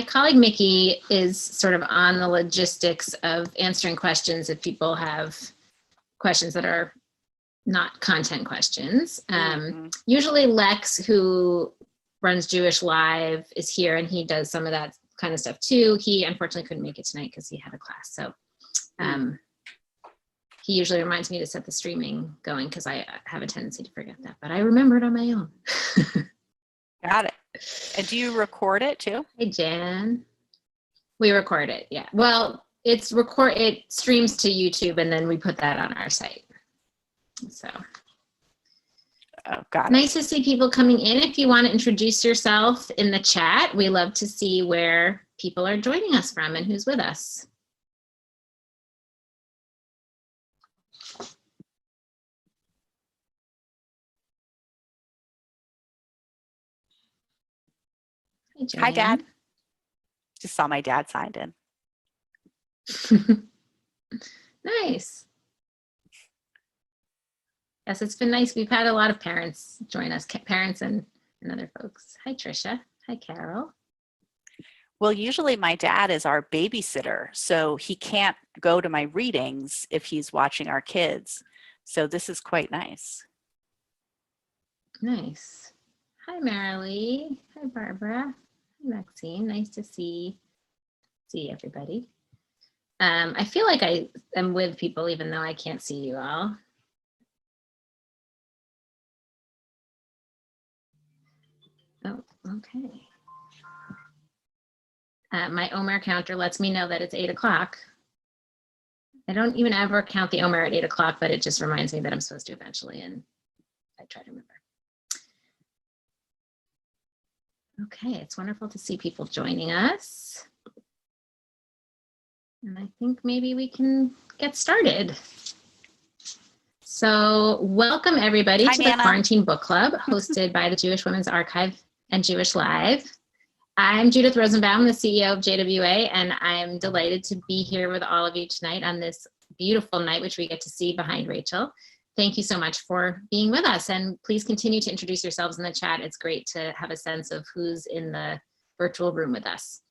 colleague Mickey is sort of on the logistics of answering questions if people have questions that are not content questions. Usually Lex, who runs jewishLIVE, is here, and he does some of that kind of stuff too. He unfortunately couldn't make it tonight because he had a class. So he usually reminds me to set the streaming going because I have a tendency to forget that, but I remember it on my own. Got it. And do you record it too? Hey, Jan. We record it, yeah. Well, it streams to YouTube, and then we put that on our site. So. Oh, got it. Nice to see people coming in. If you want to introduce yourself in the chat, we love to see where people are joining us from and who's with us. Hi, Dad. Just saw my dad signed in. Nice. Yes, it's been nice. We've had a lot of parents join us, parents and other folks. Hi, Trisha. Hi, Carol. Well, usually my dad is our babysitter, so he can't go to my readings if he's watching our kids. So this is quite nice. Nice. Hi, Marilee. Hi, Barbara. Hi, Maxine. Nice to see everybody. I feel like I am with people even though I can't see you all. Oh, okay. My Omer counter lets me know that it's 8 o'clock. I don't even ever count the Omer at 8 o'clock, but it just reminds me that I'm supposed to eventually, and I try to remember. Okay, it's wonderful to see people joining us. And I think maybe we can get started. So welcome everybody to the Quarantine Book Club, hosted by the Jewish Women's Archive and jewishLIVE. I'm Judith Rosenbaum, the CEO of JWA, and I'm delighted to be here with all of you tonight on this beautiful night, which we get to see behind Rachel. Thank you so much for being with us, and please continue to introduce yourselves in the chat. It's great to have a sense of who's in the virtual room with us.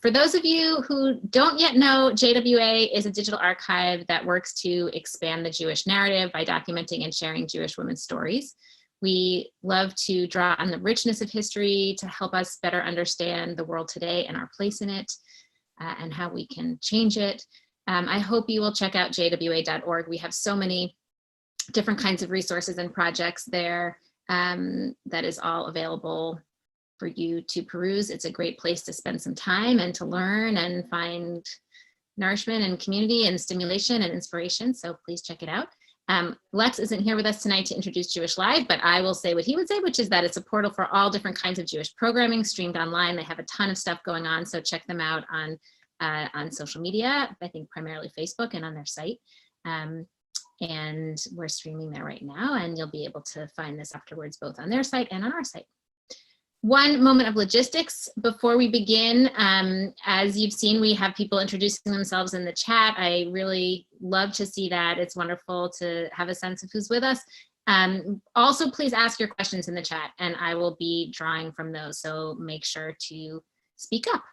For those of you who don't yet know, JWA is a digital archive that works to expand the Jewish narrative by documenting and sharing Jewish women's stories. We love to draw on the richness of history to help us better understand the world today and our place in it and how we can change it. I hope you will check out jwa.org. We have so many different kinds of resources and projects there that is all available for you to peruse. It's a great place to spend some time and to learn and find nourishment and community and stimulation and inspiration. So please check it out. Lex isn't here with us tonight to introduce jewishLIVE, but I will say what he would say, which is that it's a portal for all different kinds of Jewish programming streamed online. They have a ton of stuff going on, so check them out on social media, I think primarily Facebook, and on their site. And we're streaming there right now, and you'll be able to find this afterwards, both on their site and on our site. One moment of logistics before we begin. As you've seen, we have people introducing themselves in the chat. I really love to see that. It's wonderful to have a sense of who's with us. Also, please ask your questions in the chat, and I will be drawing from those, so make sure to speak up.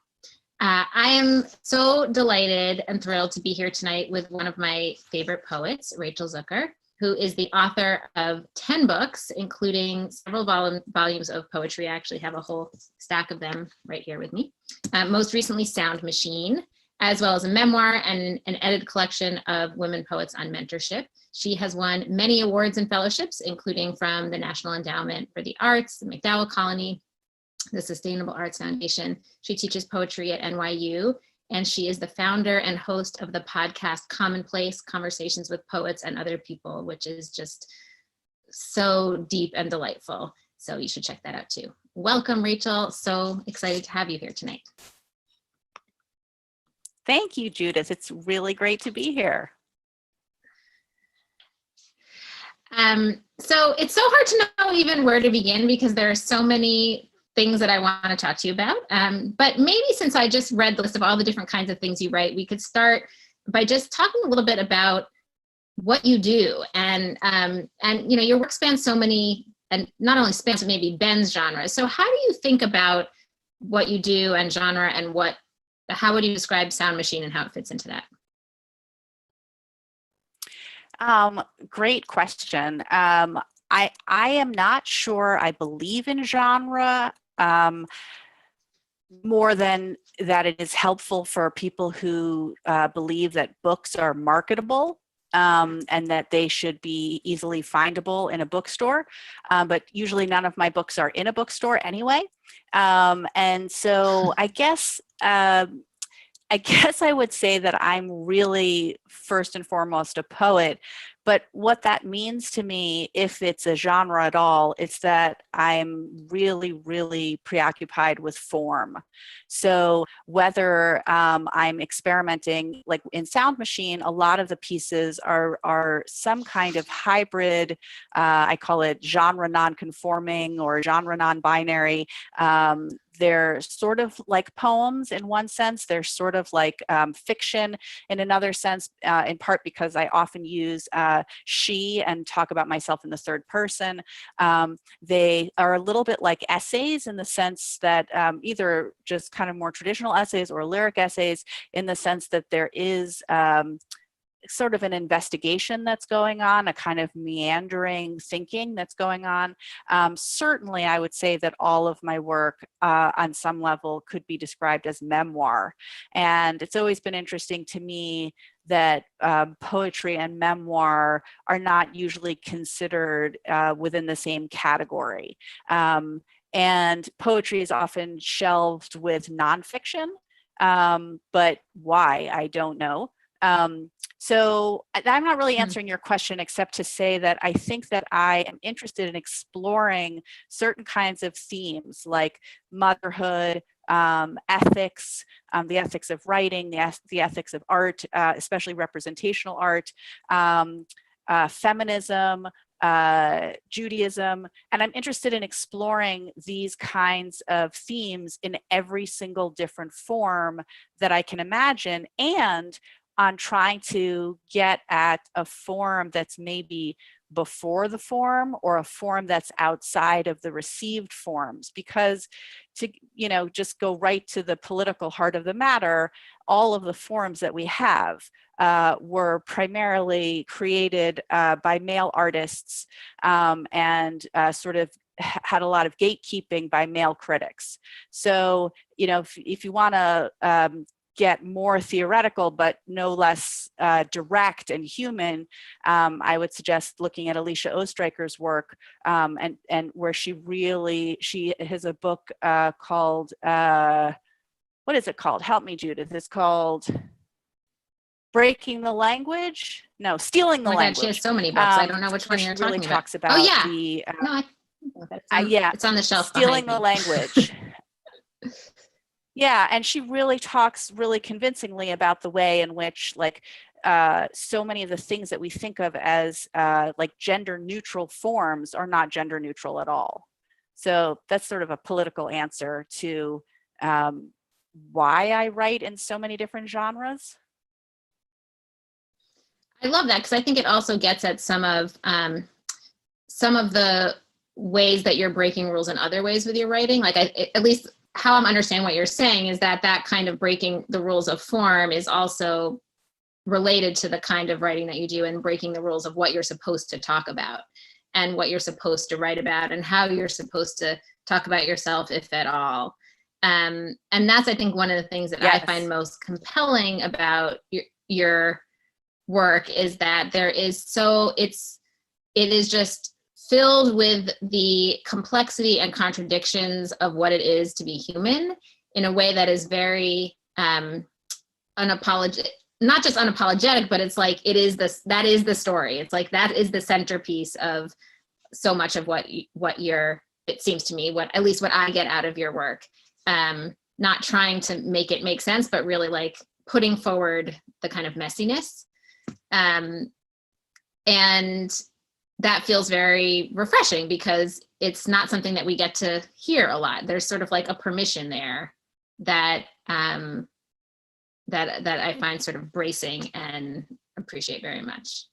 I am so delighted and thrilled to be here tonight with one of my favorite poets, Rachel Zucker, who is the author of 10 books, including several volumes of poetry. I actually have a whole stack of them right here with me. Most recently, Sound Machine, as well as a memoir and an edited collection of women poets on mentorship. She has won many awards and fellowships, including from the National Endowment for the Arts, the McDowell Colony, the Sustainable Arts Foundation. She teaches poetry at NYU, and she is the founder and host of the podcast Commonplace, Conversations with Poets and Other People, which is just so deep and delightful. So you should check that out too. Welcome, Rachel. So excited to have you here tonight. Thank you, Judith. It's really great to be here. So it's so hard to know even where to begin because there are so many things that I want to talk to you about. But maybe since I just read the list of all the different kinds of things you write, we could start by just talking a little bit about what you do. And you know, your work spans so many, and not only spans, but maybe bends genres. So how do you think about what you do and genre, and how would you describe Sound Machine and how it fits into that? Great question. I am not sure I believe in genre more than that it is helpful for people who believe that books are marketable and that they should be easily findable in a bookstore. But usually none of my books are in a bookstore anyway. And so I guess I would say that I'm really first and foremost a poet, but what that means to me, if it's a genre at all, it's that I'm really, really preoccupied with form. So whether I'm experimenting, like in Sound Machine, a lot of the pieces are some kind of hybrid, I call it genre non-conforming or genre non-binary. They're sort of like poems in one sense. They're sort of like fiction in another sense, in part because I often use she and talk about myself in the third person. They are a little bit like essays in the sense that either just kind of more traditional essays or lyric essays, in the sense that there is sort of an investigation that's going on, a kind of meandering thinking that's going on. Certainly, I would say that all of my work on some level could be described as memoir. And it's always been interesting to me that poetry and memoir are not usually considered within the same category. And poetry is often shelved with nonfiction, but why? I don't know. So I'm not really answering your question, except to say that I think that I am interested in exploring certain kinds of themes like motherhood, ethics, the ethics of writing, the ethics of art, especially representational art, feminism, Judaism, and I'm interested in exploring these kinds of themes in every single different form that I can imagine, and on trying to get at a form that's maybe before the form or a form that's outside of the received forms. Because to, just go right to the political heart of the matter, all of the forms that we have were primarily created by male artists and sort of had a lot of gatekeeping by male critics. So, if you want to get more theoretical, but no less direct and human, I would suggest looking at Alicia Oestreicher's work, and where she has a book called, what is it called? Help me, Judith. It's called Breaking the Language? No, Stealing the Language. God, she has so many books. I don't know which one you're talking really about. Talks about it's on the shelf. Stealing the Language. Yeah, and she really talks really convincingly about the way in which, like, so many of the things that we think of as like gender neutral forms are not gender neutral at all. So that's sort of a political answer to why I write in so many different genres. I love that, because I think it also gets at some of the ways that you're breaking rules in other ways with your writing. Like, at least how I'm understanding what you're saying is that kind of breaking the rules of form is also related to the kind of writing that you do, and breaking the rules of what you're supposed to talk about and what you're supposed to write about and how you're supposed to talk about yourself, if at all. And that's, I think, one of the things that I find most compelling about your work is that it is just filled with the complexity and contradictions of what it is to be human in a way that is very unapologetic, not just unapologetic, but it's like, that is the story. It's like, that is the centerpiece of so much of what it seems to me, at least what I get out of your work. Not trying to make it make sense, but really like putting forward the kind of messiness. And that feels very refreshing, because it's not something that we get to hear a lot. There's sort of like a permission there that that I find sort of bracing and appreciate very much.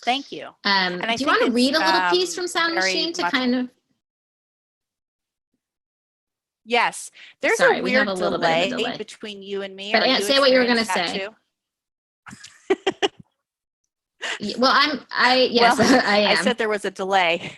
Thank you. And do you want to read a little piece from Sound Machine to kind of? Yes, there's Sorry, a we have weird a little bit of a delay delay. between you and me. But Are you say what you were going to experiencing say. that too? Well, yes, Well, I am. I said there was a delay.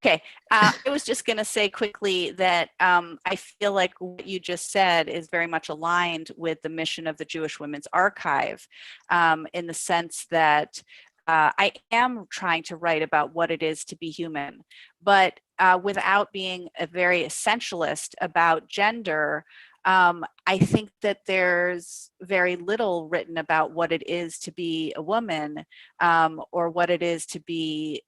Okay, I was just going to say quickly that I feel like what you just said is very much aligned with the mission of the Jewish Women's Archive, in the sense that I am trying to write about what it is to be human, but without being a very essentialist about gender. I think that there's very little written about what it is to be a woman, or what it is to be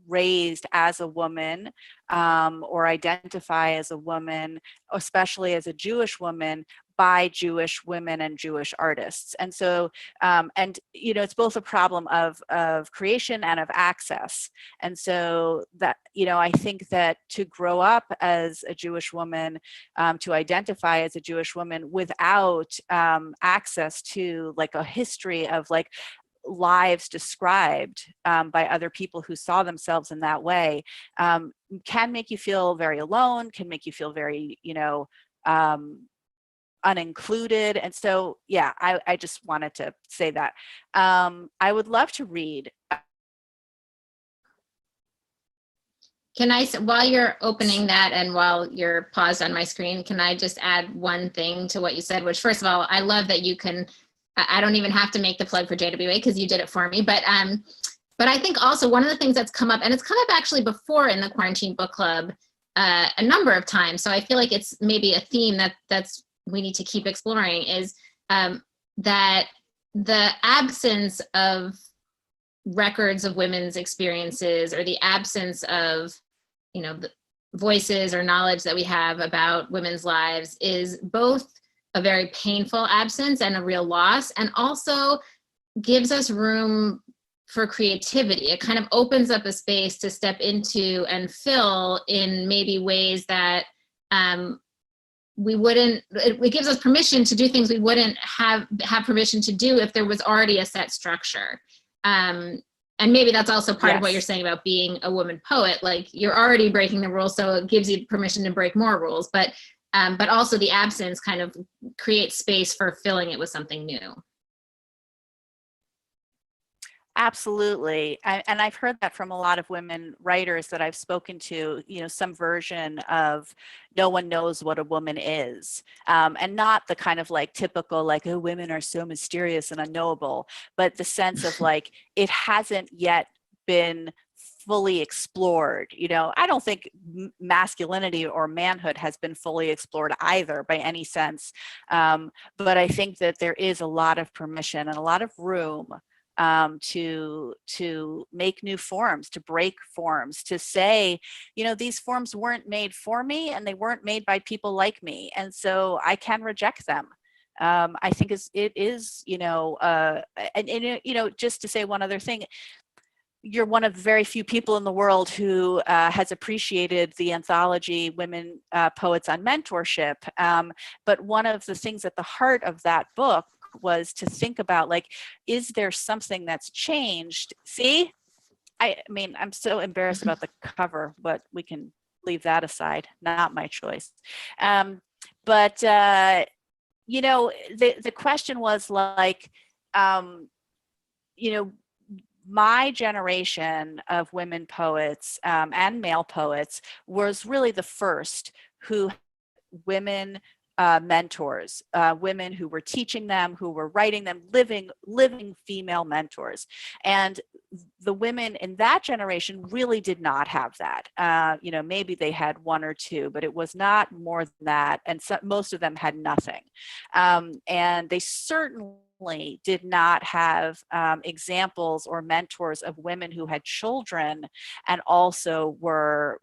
raised as a woman, or identify as a woman, especially as a Jewish woman, by Jewish women and Jewish artists. And so, and you know, it's both a problem of creation and of access. And so that, you know, I think that to grow up as a Jewish woman, to identify as a Jewish woman without access to like a history of like lives described by other people who saw themselves in that way, can make you feel very alone, can make you feel very, you know, unincluded. And so, yeah, I just wanted to say that. I would love to read. Can I, while you're opening that and while you're paused on my screen, can I just add one thing to what you said, which first of all, I love that you can, I don't even have to make the plug for JWA because you did it for me. But I think also one of the things that's come up, and it's come up actually before in the Quarantine Book Club a number of times. So I feel like it's maybe a theme that's we need to keep exploring, is that the absence of records of women's experiences, or the absence of, you know, the voices or knowledge that we have about women's lives, is both a very painful absence and a real loss, and also gives us room for creativity. It kind of opens up a space to step into and fill in maybe ways that we wouldn't, it gives us permission to do things we wouldn't have permission to do if there was already a set structure. And maybe that's also part of what you're saying about being a woman poet. Like, you're already breaking the rules, so it gives you permission to break more rules. But also the absence kind of creates space for filling it with something new. Absolutely. And I've heard that from a lot of women writers that I've spoken to, you know, some version of no one knows what a woman is. And not the kind of like typical, like, oh, women are so mysterious and unknowable, but the sense of like, it hasn't yet been fully explored. You know, I don't think masculinity or manhood has been fully explored either by any sense. But I think that there is a lot of permission and a lot of room to make new forms, to break forms, to say, you know, these forms weren't made for me and they weren't made by people like me. And so I can reject them. I think it is, you know, and, you know, just to say one other thing, you're one of very few people in the world who has appreciated the anthology Women Poets on Mentorship. But one of the things at the heart of that book was to think about, like, is there something that's changed? See, I mean, I'm so embarrassed about the cover, but we can leave that aside, not my choice. But you know, the question was like, you know, my generation of women poets and male poets was really the first who women mentors, women who were teaching them, who were writing them, living female mentors. And the women in that generation really did not have that. You know, maybe they had one or two, but it was not more than that. And so, most of them had nothing. And they certainly did not have examples or mentors of women who had children and also were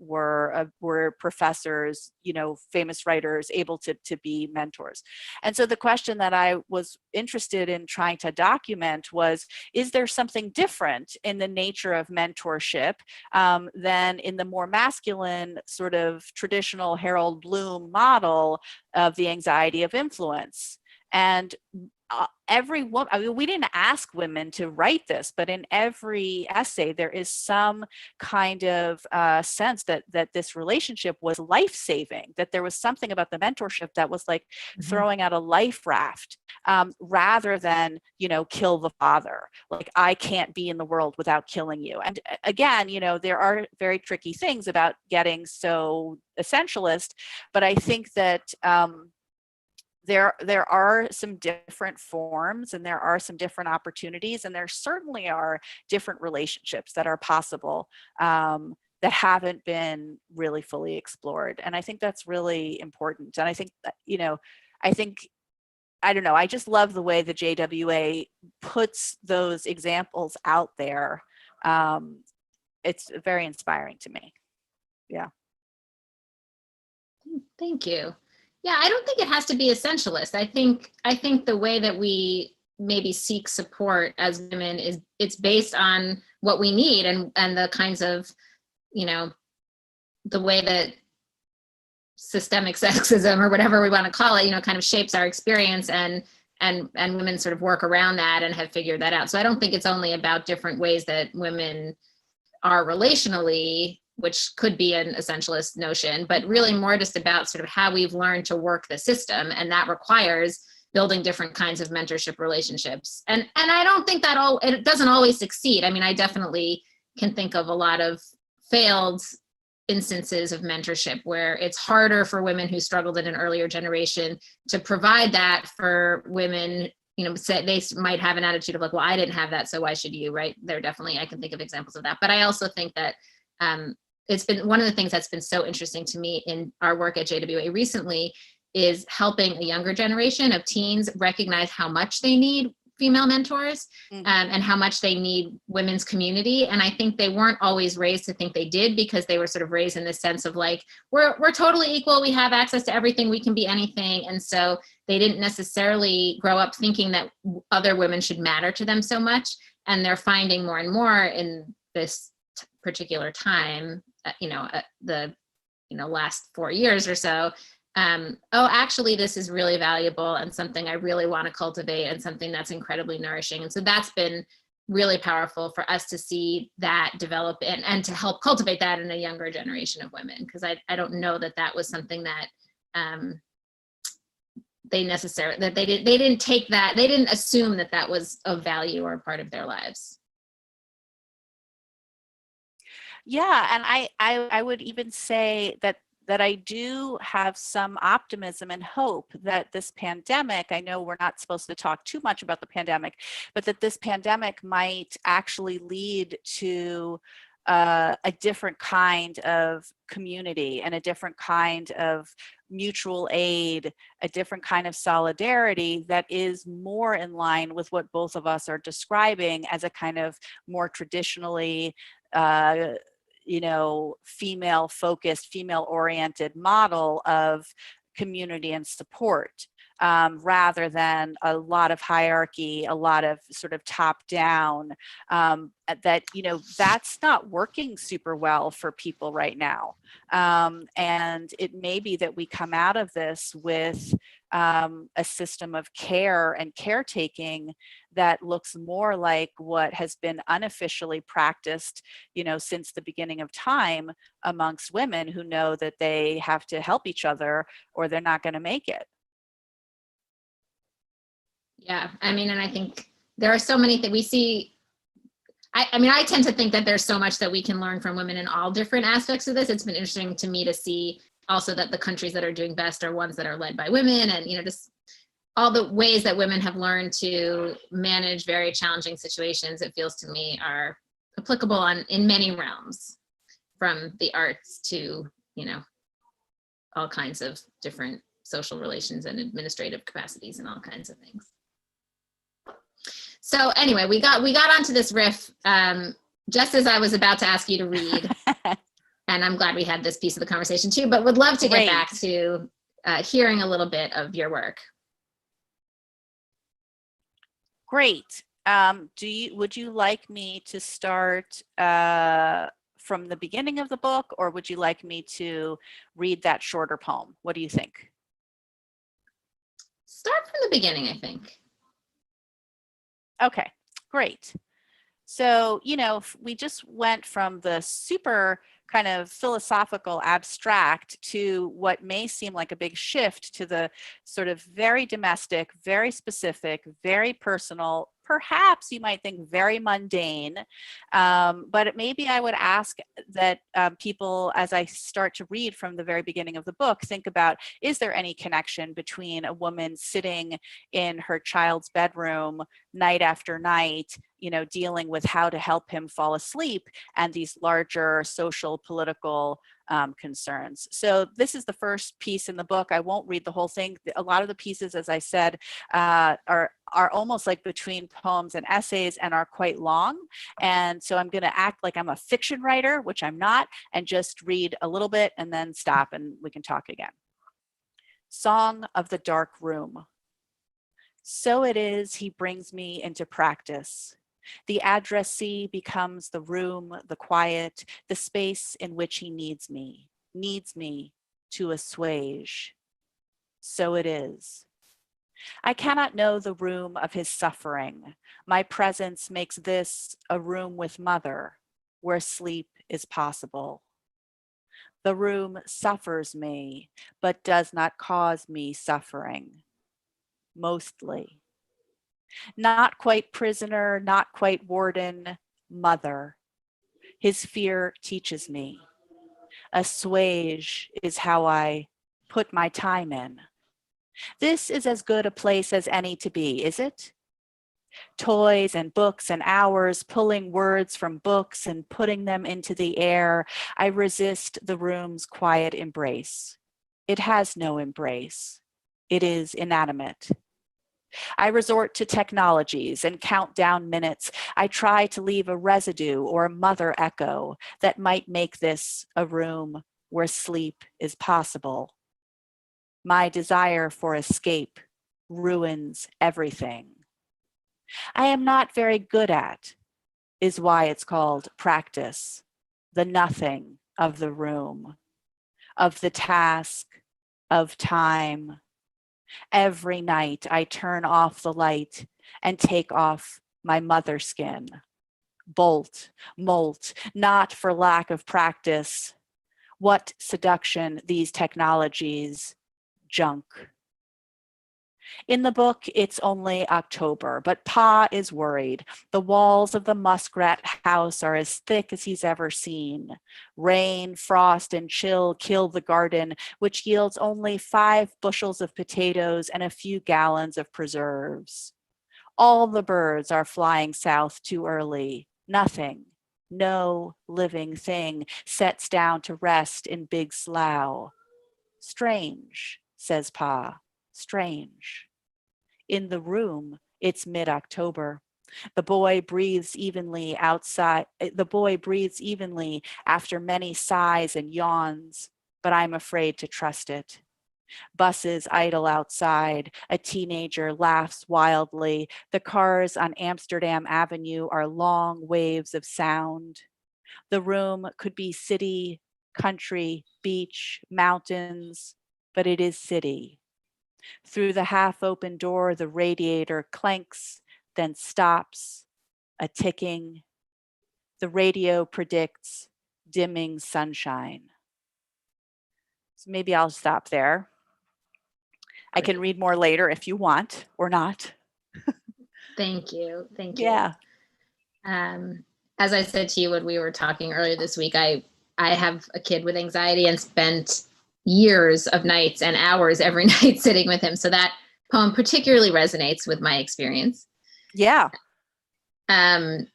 professors, you know, famous writers, able to be mentors. And so the question that I was interested in trying to document was, is there something different in the nature of mentorship than in the more masculine sort of traditional Harold Bloom model of the anxiety of influence? And every woman, I mean, we didn't ask women to write this, but in every essay, there is some kind of sense that this relationship was life-saving, that there was something about the mentorship that was like throwing out a life raft, rather than, you know, kill the father. Like, I can't be in the world without killing you. And again, you know, there are very tricky things about getting so essentialist, but I think that there are some different forms, and there are some different opportunities, and there certainly are different relationships that are possible, that haven't been really fully explored. And I think that's really important. And I think that, you know, I don't know, I just love the way the JWA puts those examples out there. It's very inspiring to me. Yeah. Thank you. Yeah, I don't think it has to be essentialist. I think the way that we maybe seek support as women is it's based on what we need and the kinds of, you know, the way that systemic sexism or whatever we want to call it, you know, kind of shapes our experience, and women sort of work around that and have figured that out. So I don't think it's only about different ways that women are relationally, which could be an essentialist notion, but really more just about sort of how we've learned to work the system. And that requires building different kinds of mentorship relationships. And I don't think that it doesn't always succeed. I mean, I definitely can think of a lot of failed instances of mentorship where it's harder for women who struggled in an earlier generation to provide that for women. You know, they might have an attitude of like, well, I didn't have that, so why should you, right? There definitely, I can think of examples of that. But I also think that it's been one of the things that's been so interesting to me in our work at JWA recently is helping a younger generation of teens recognize how much they need female mentors, and how much they need women's community. And I think they weren't always raised to think they did, because they were sort of raised in this sense of like, we're totally equal, we have access to everything, we can be anything. And so they didn't necessarily grow up thinking that other women should matter to them so much. And they're finding more and more in this particular time, the last 4 years or so, actually, this is really valuable and something I really want to cultivate and something that's incredibly nourishing. And so that's been really powerful for us to see that develop and to help cultivate that in a younger generation of women, because I don't know that was something that they didn't take that, they didn't assume that was of value or a part of their lives. Yeah, and I would even say that I do have some optimism and hope that this pandemic, I know we're not supposed to talk too much about the pandemic, but that this pandemic might actually lead to a different kind of community and a different kind of mutual aid, a different kind of solidarity that is more in line with what both of us are describing as a kind of more traditionally female focused, female oriented model of community and support, rather than a lot of hierarchy, a lot of sort of top down, that's not working super well for people right now. And it may be that we come out of this with a system of care and caretaking that looks more like what has been unofficially practiced, since the beginning of time amongst women who know that they have to help each other or they're not going to make it. Yeah, I mean, and I think there are so many things we see. I tend to think that there's so much that we can learn from women in all different aspects of this. It's been interesting to me to see also that the countries that are doing best are ones that are led by women, and just all the ways that women have learned to manage very challenging situations, it feels to me, are applicable in many realms, from the arts to all kinds of different social relations and administrative capacities and all kinds of things. So anyway, we got onto this riff just as I was about to ask you to read. And I'm glad we had this piece of the conversation too, but would love to get back to hearing a little bit of your work. Great. Would you like me to start from the beginning of the book, or would you like me to read that shorter poem? What do you think? Start from the beginning, I think. Okay, great. So, we just went from the super kind of philosophical abstract to what may seem like a big shift to the sort of very domestic, very specific, very personal, perhaps you might think very mundane. But maybe I would ask that people, as I start to read from the very beginning of the book, think about, is there any connection between a woman sitting in her child's bedroom night after night, dealing with how to help him fall asleep, and these larger social, political concerns. So this is the first piece in the book. I won't read the whole thing. A lot of the pieces, as I said, are almost like between poems and essays and are quite long. And so I'm going to act like I'm a fiction writer, which I'm not, and just read a little bit and then stop and we can talk again. Song of the Dark Room. So it is he brings me into practice. The addressee becomes the room, the quiet, the space in which he needs me to assuage. So it is. I cannot know the room of his suffering. My presence makes this a room with mother, where sleep is possible. The room suffers me, but does not cause me suffering. Mostly. Not quite prisoner, not quite warden, mother. His fear teaches me. Assuage is how I put my time in. This is as good a place as any to be, is it? Toys and books and hours, pulling words from books and putting them into the air. I resist the room's quiet embrace. It has no embrace. It is inanimate. I resort to technologies and count down minutes. I try to leave a residue or a mother echo that might make this a room where sleep is possible. My desire for escape ruins everything. I am not very good at, is why it's called practice, the nothing of the room, of the task, of time. Every night I turn off the light and take off my mother skin. Bolt, molt, not for lack of practice. What seduction these technologies, junk. In the book, it's only October, but Pa is worried. The walls of the muskrat house are as thick as he's ever seen. Rain, frost, and chill kill the garden, which yields only 5 bushels of potatoes and a few gallons of preserves. All the birds are flying south too early. Nothing, no living thing sets down to rest in Big Slough. Strange, says Pa. Strange. In the room, it's mid-October. The boy breathes evenly outside. The boy breathes evenly after many sighs and yawns, but I'm afraid to trust it. Buses idle outside. A teenager laughs wildly. The cars on Amsterdam Avenue are long waves of sound. The room could be city, country, beach, mountains, but it is city. Through the half-open door, the radiator clanks, then stops, a ticking. The radio predicts dimming sunshine. So maybe I'll stop there. I can read more later if you want or not. Thank you. Thank you. Yeah. As I said to you when we were talking earlier this week, I have a kid with anxiety and spent years of nights and hours every night sitting with him. So that poem particularly resonates with my experience. Yeah. And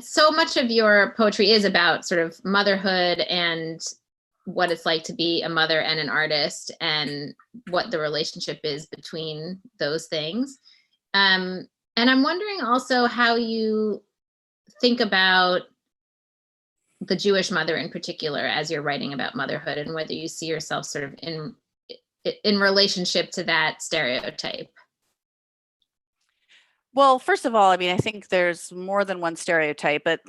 so much of your poetry is about sort of motherhood and what it's like to be a mother and an artist and what the relationship is between those things. And I'm wondering also how you think about the Jewish mother in particular as you're writing about motherhood, and whether you see yourself sort of in relationship to that stereotype. Well, first of all, I mean, I think there's more than one stereotype, but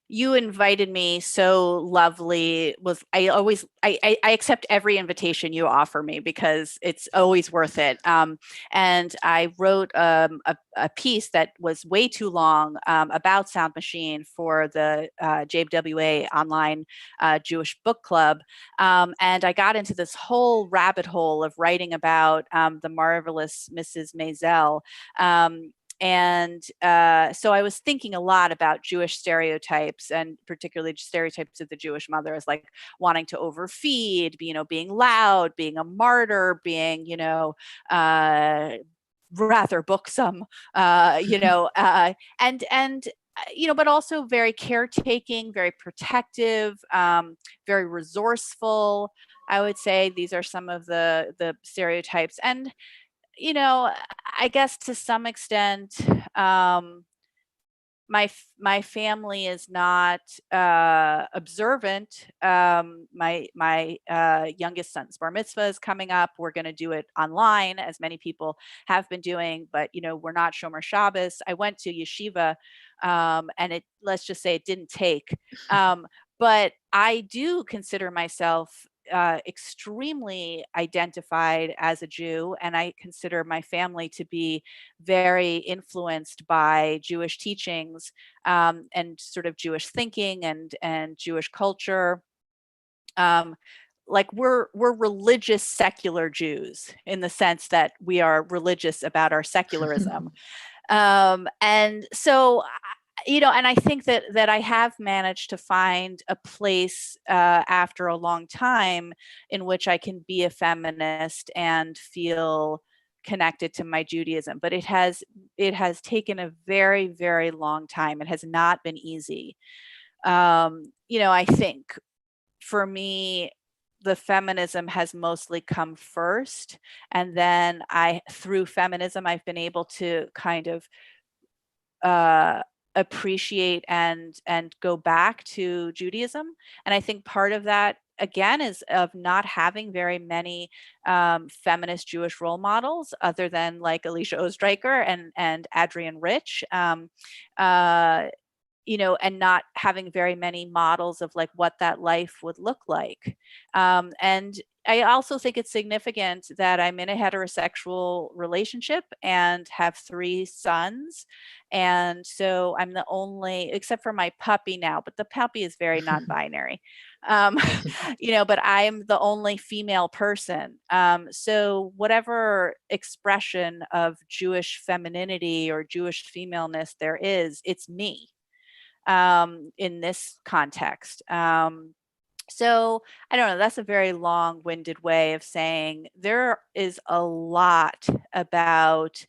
You invited me so lovely. I accept every invitation you offer me because it's always worth it. And I wrote a piece that was way too long about Sound Machine for the JWA online Jewish book club. And I got into this whole rabbit hole of writing about the marvelous Mrs. Maisel. And so I was thinking a lot about Jewish stereotypes, and particularly stereotypes of the Jewish mother as like wanting to overfeed, being loud, being a martyr, being, rather booksome, and but also very caretaking, very protective, very resourceful. I would say these are some of the stereotypes. And I guess to some extent, my family is not observant. My youngest son's bar mitzvah is coming up. We're going to do it online, as many people have been doing, but we're not Shomer Shabbos. I went to yeshiva, and let's just say it didn't take. But I do consider myself extremely identified as a Jew, and I consider my family to be very influenced by Jewish teachings, and sort of Jewish thinking and Jewish culture. Like we're religious secular Jews in the sense that we are religious about our secularism. And so and I think that I have managed to find a place after a long time in which I can be a feminist and feel connected to my Judaism. But it has taken a very, very long time. It has not been easy. I think for me, the feminism has mostly come first, and then through feminism, I've been able to kind of appreciate and go back to Judaism. And I think part of that again is of not having very many feminist Jewish role models other than like Alicia Oostreicher and Adrienne Rich, and not having very many models of like what that life would look like. And I also think it's significant that I'm in a heterosexual relationship and have 3 sons. And so I'm the only, except for my puppy now, but the puppy is very non-binary. But I am the only female person. So whatever expression of Jewish femininity or Jewish femaleness there is, it's me in this context. So I don't know, that's a very long-winded way of saying there is a lot about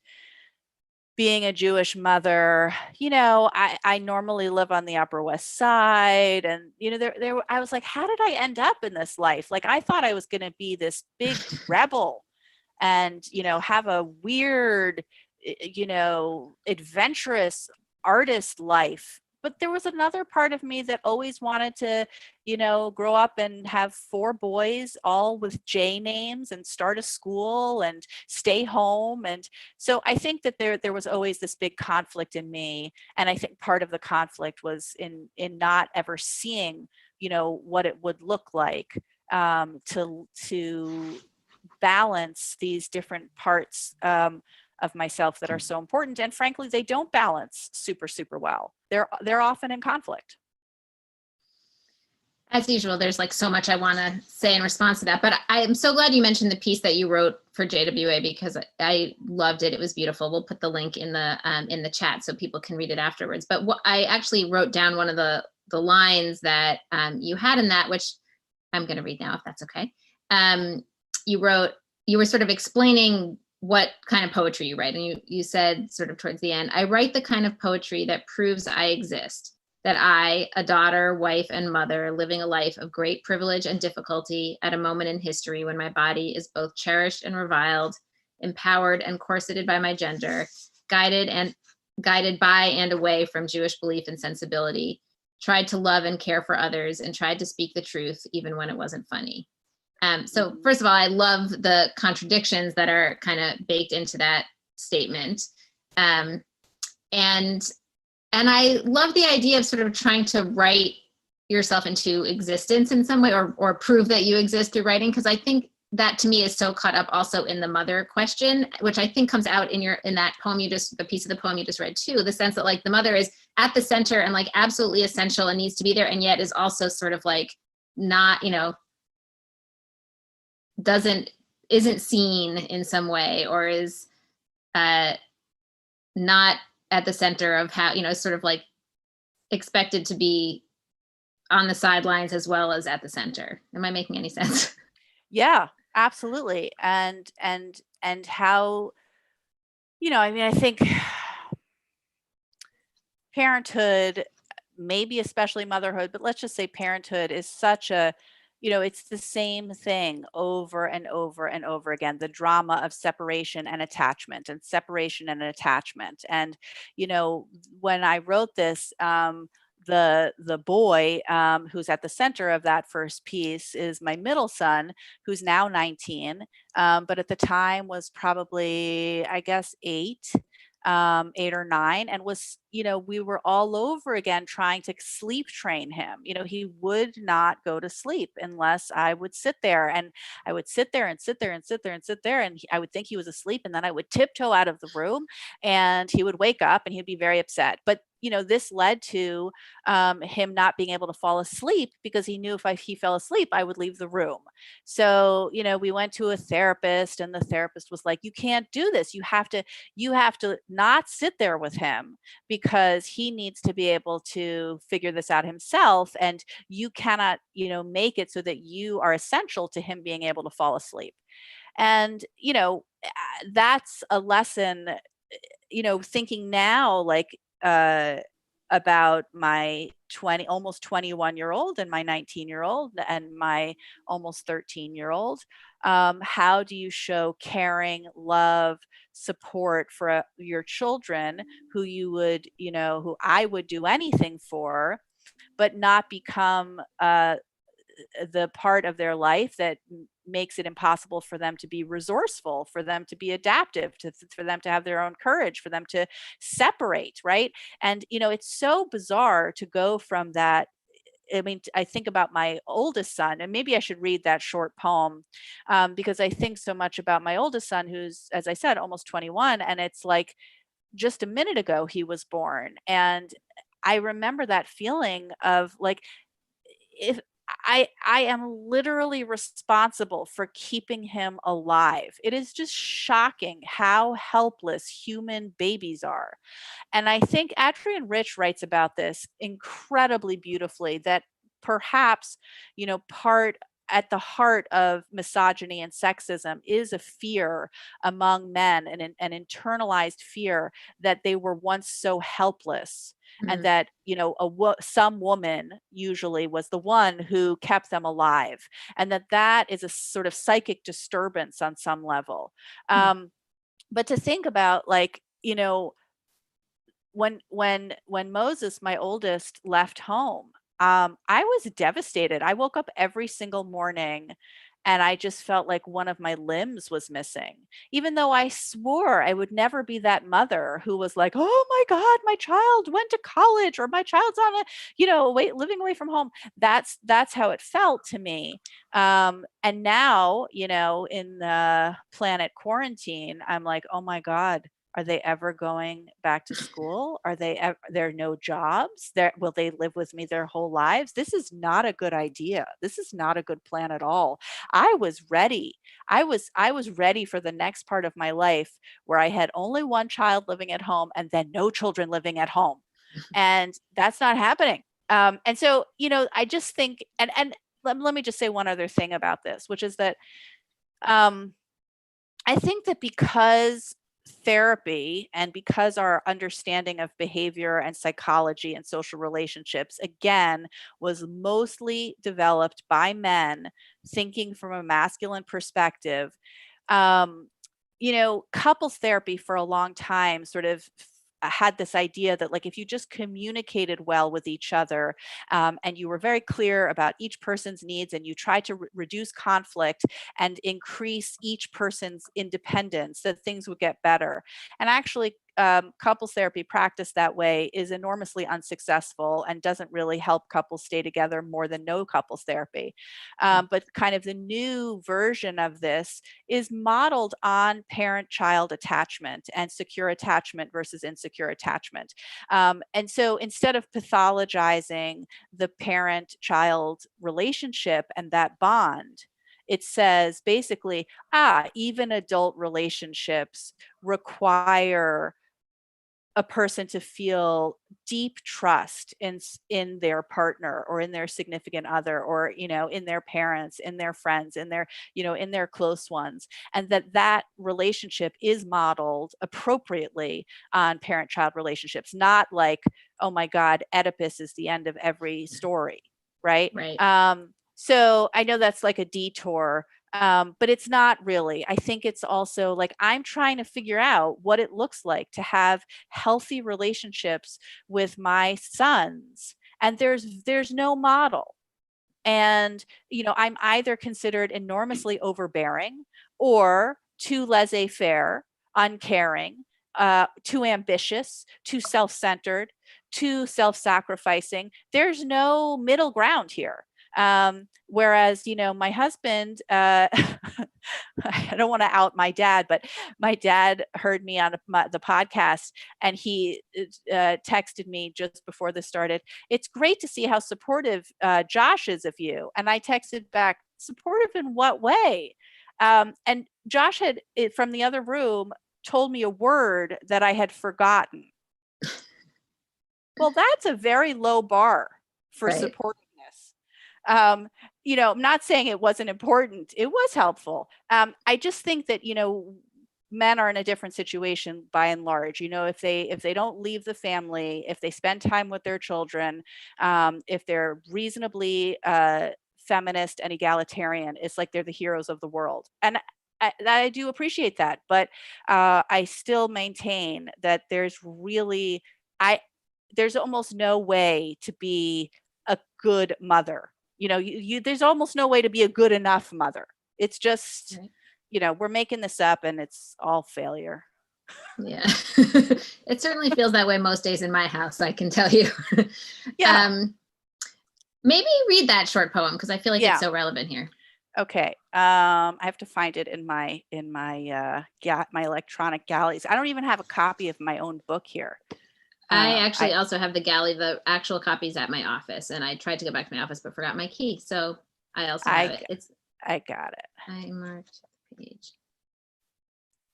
being a Jewish mother. I normally live on the Upper West Side, and there I was like, how did I end up in this life? Like I thought I was going to be this big rebel and have a weird, adventurous artist life. But there was another part of me that always wanted to, grow up and have 4 boys, all with J names, and start a school and stay home. And so I think that there was always this big conflict in me. And I think part of the conflict was in not ever seeing, what it would look like to balance these different parts of myself that are so important. And frankly, they don't balance super, super well. They're often in conflict. As usual, there's like so much I want to say in response to that, but I'm so glad you mentioned the piece that you wrote for JWA because I loved it. It was beautiful. We'll put the link in the chat so people can read it afterwards. But I actually wrote down one of the lines that you had in that, which I'm going to read now if that's okay. You were sort of explaining what kind of poetry you write. And you said sort of towards the end, I write the kind of poetry that proves I exist, that I, a daughter, wife, and mother, living a life of great privilege and difficulty at a moment in history when my body is both cherished and reviled, empowered and corseted by my gender, guided by and away from Jewish belief and sensibility, tried to love and care for others, and tried to speak the truth even when it wasn't funny. So first of all, I love the contradictions that are kind of baked into that statement. And And I love the idea of sort of trying to write yourself into existence in some way, or prove that you exist through writing. Because I think that to me is so caught up also in the mother question, which I think comes out in that poem the piece of the poem you just read too, the sense that like the mother is at the center and like absolutely essential and needs to be there, and yet is also sort of like not, isn't seen in some way, or is not at the center of how, sort of like expected to be on the sidelines as well as at the center. Am I making any sense? Yeah, absolutely. And how, I mean, I think parenthood, maybe especially motherhood, but let's just say parenthood is such a, it's the same thing over and over and over again, the drama of separation and attachment and separation and attachment. And, when I wrote this, the boy who's at the center of that first piece is my middle son, who's now 19, but at the time was probably, I guess, 8 or 9, and was, we were all over again trying to sleep train him. He would not go to sleep unless I would sit there, and I would sit there and sit there and sit there and sit there, and I would think he was asleep, and then I would tiptoe out of the room, and he would wake up and he'd be very upset. But this led to him not being able to fall asleep, because he knew if he fell asleep, I would leave the room. So, we went to a therapist, and the therapist was like, you can't do this. You have to not sit there with him, because he needs to be able to figure this out himself. And you cannot, make it so that you are essential to him being able to fall asleep. And, that's a lesson, thinking now, like, about my almost 21-year-old and my 19-year-old and my almost 13-year-old. How do you show caring, love, support for your children who who I would do anything for, but not become the part of their life that makes it impossible for them to be resourceful, for them to be adaptive, for them to have their own courage, for them to separate, right? And it's so bizarre to go from that. I mean, I think about my oldest son, and maybe I should read that short poem, because I think so much about my oldest son, who's, as I said, almost 21, and it's like just a minute ago he was born. And I remember that feeling of like, if I am literally responsible for keeping him alive. It is just shocking how helpless human babies are. And I think Adrienne Rich writes about this incredibly beautifully, that perhaps, part at the heart of misogyny and sexism is a fear among men, and an internalized fear that they were once so helpless, and that, some woman usually was the one who kept them alive, and that is a sort of psychic disturbance on some level. But to think about, like, when Moses, my oldest, left home, I was devastated. I woke up every single morning and I just felt like one of my limbs was missing, even though I swore I would never be that mother who was like, oh my God, my child went to college, or my child's on living away from home. That's how it felt to me. And now, in the planet quarantine, I'm like, oh my God, are they ever going back to school? Are there are no jobs? Will they live with me their whole lives? This is not a good idea. This is not a good plan at all. I was ready. I was ready for the next part of my life where I had only one child living at home and then no children living at home. And that's not happening. And so, I just think, and let me just say one other thing about this, which is that I think that because therapy, and because our understanding of behavior and psychology and social relationships, again, was mostly developed by men thinking from a masculine perspective, couples therapy for a long time sort of had this idea that, like, if you just communicated well with each other, and you were very clear about each person's needs, and you tried to reduce conflict and increase each person's independence, that things would get better. And actually, couples therapy practiced that way is enormously unsuccessful and doesn't really help couples stay together more than no couples therapy. But kind of the new version of this is modeled on parent-child attachment and secure attachment versus insecure attachment. And so instead of pathologizing the parent-child relationship and that bond, it says basically, even adult relationships require a person to feel deep trust in their partner or in their significant other, or in their parents, in their friends, in their in their close ones, and that relationship is modeled appropriately on parent-child relationships, not like, oh my God, Oedipus is the end of every story, right? So I know that's like a detour, but it's not really. I think it's also like I'm trying to figure out what it looks like to have healthy relationships with my sons, and there's no model. And I'm either considered enormously overbearing or too laissez-faire, uncaring, too ambitious, too self-centered, too self-sacrificing. There's no middle ground here. Whereas, my husband, I don't want to out my dad, but my dad heard me on the podcast, and he texted me just before this started. It's great to see how supportive Josh is of you. And I texted back, supportive in what way? And Josh had, from the other room, told me a word that I had forgotten. Well, that's a very low bar for supportiveness. I'm not saying it wasn't important. It was helpful. I just think that, men are in a different situation by and large. If they don't leave the family, if they spend time with their children, if they're reasonably feminist and egalitarian, it's like they're the heroes of the world. And I do appreciate that. But I still maintain that there's almost no way to be a good mother. There's almost no way to be a good enough mother. It's just, we're making this up and it's all failure. Yeah. It certainly feels that way most days in my house, I can tell you. Yeah. Maybe read that short poem, because I feel like it's so relevant here. Okay. I have to find it in my my electronic galleys. I don't even have a copy of my own book here. I actually also have the actual copies at my office, and I tried to go back to my office but forgot my key. So I also have it. I got it. I marked the page.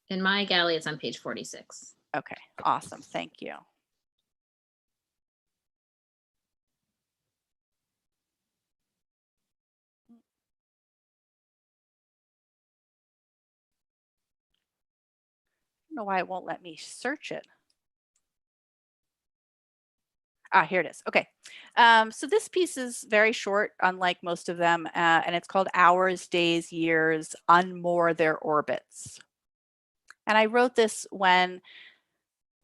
In my galley, it's on page 46. Okay, awesome. Thank you. I don't know why it won't let me search it. Here it is. Okay. So this piece is very short, unlike most of them, and it's called Hours, Days, Years, Unmoor Their Orbits. And I wrote this when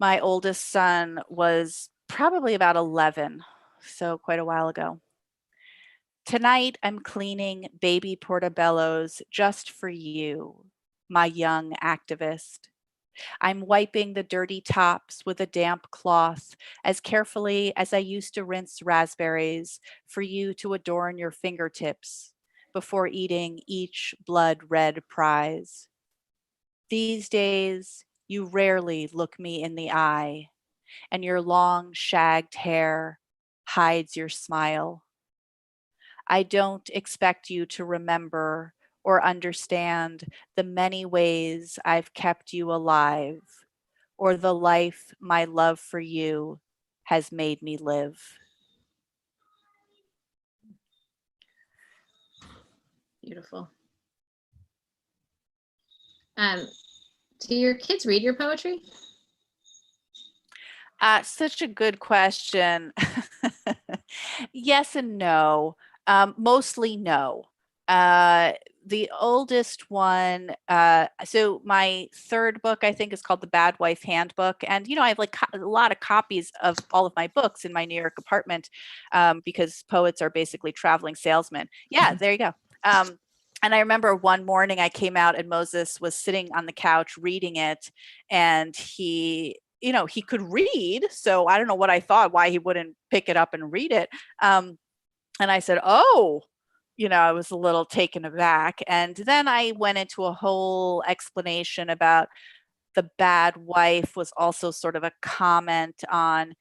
my oldest son was probably about 11, so quite a while ago. Tonight, I'm cleaning baby portobellos just for you, my young activist. I'm wiping the dirty tops with a damp cloth as carefully as I used to rinse raspberries for you to adorn your fingertips before eating each blood-red prize. These days, you rarely look me in the eye, and your long, shagged hair hides your smile. I don't expect you to remember or understand the many ways I've kept you alive, or the life my love for you has made me live. Beautiful. Do your kids read your poetry? Such a good question. Yes and no. Mostly no. The oldest one, so my third book, I think, is called The Bad Wife Handbook. And, I have like a lot of copies of all of my books in my New York apartment, because poets are basically traveling salesmen. Yeah, there you go. And I remember one morning I came out and Moses was sitting on the couch reading it, and he he could read. So I don't know what I thought, why he wouldn't pick it up and read it. And I said, oh, I was a little taken aback. And then I went into a whole explanation about the bad wife was also sort of a comment on,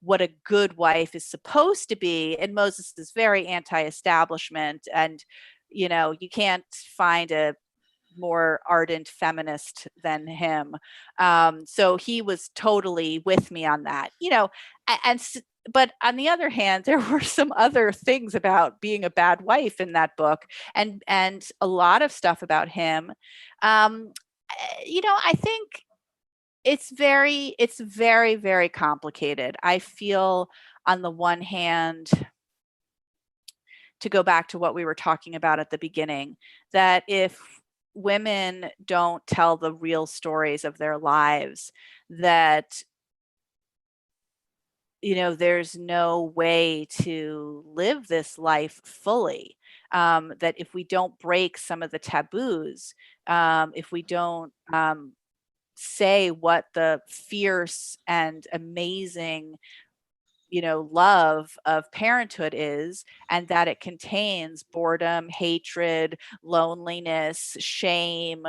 what a good wife is supposed to be. And Moses is very anti-establishment. And, you can't find a more ardent feminist than him. So he was totally with me on that, but on the other hand, there were some other things about being a bad wife in that book, and a lot of stuff about him. I think it's very, very complicated. I feel on the one hand, to go back to what we were talking about at the beginning, that if women don't tell the real stories of their lives, that there's no way to live this life fully. That if we don't break some of the taboos, if we don't say what the fierce and amazing love of parenthood is, and that it contains boredom, hatred, loneliness, shame,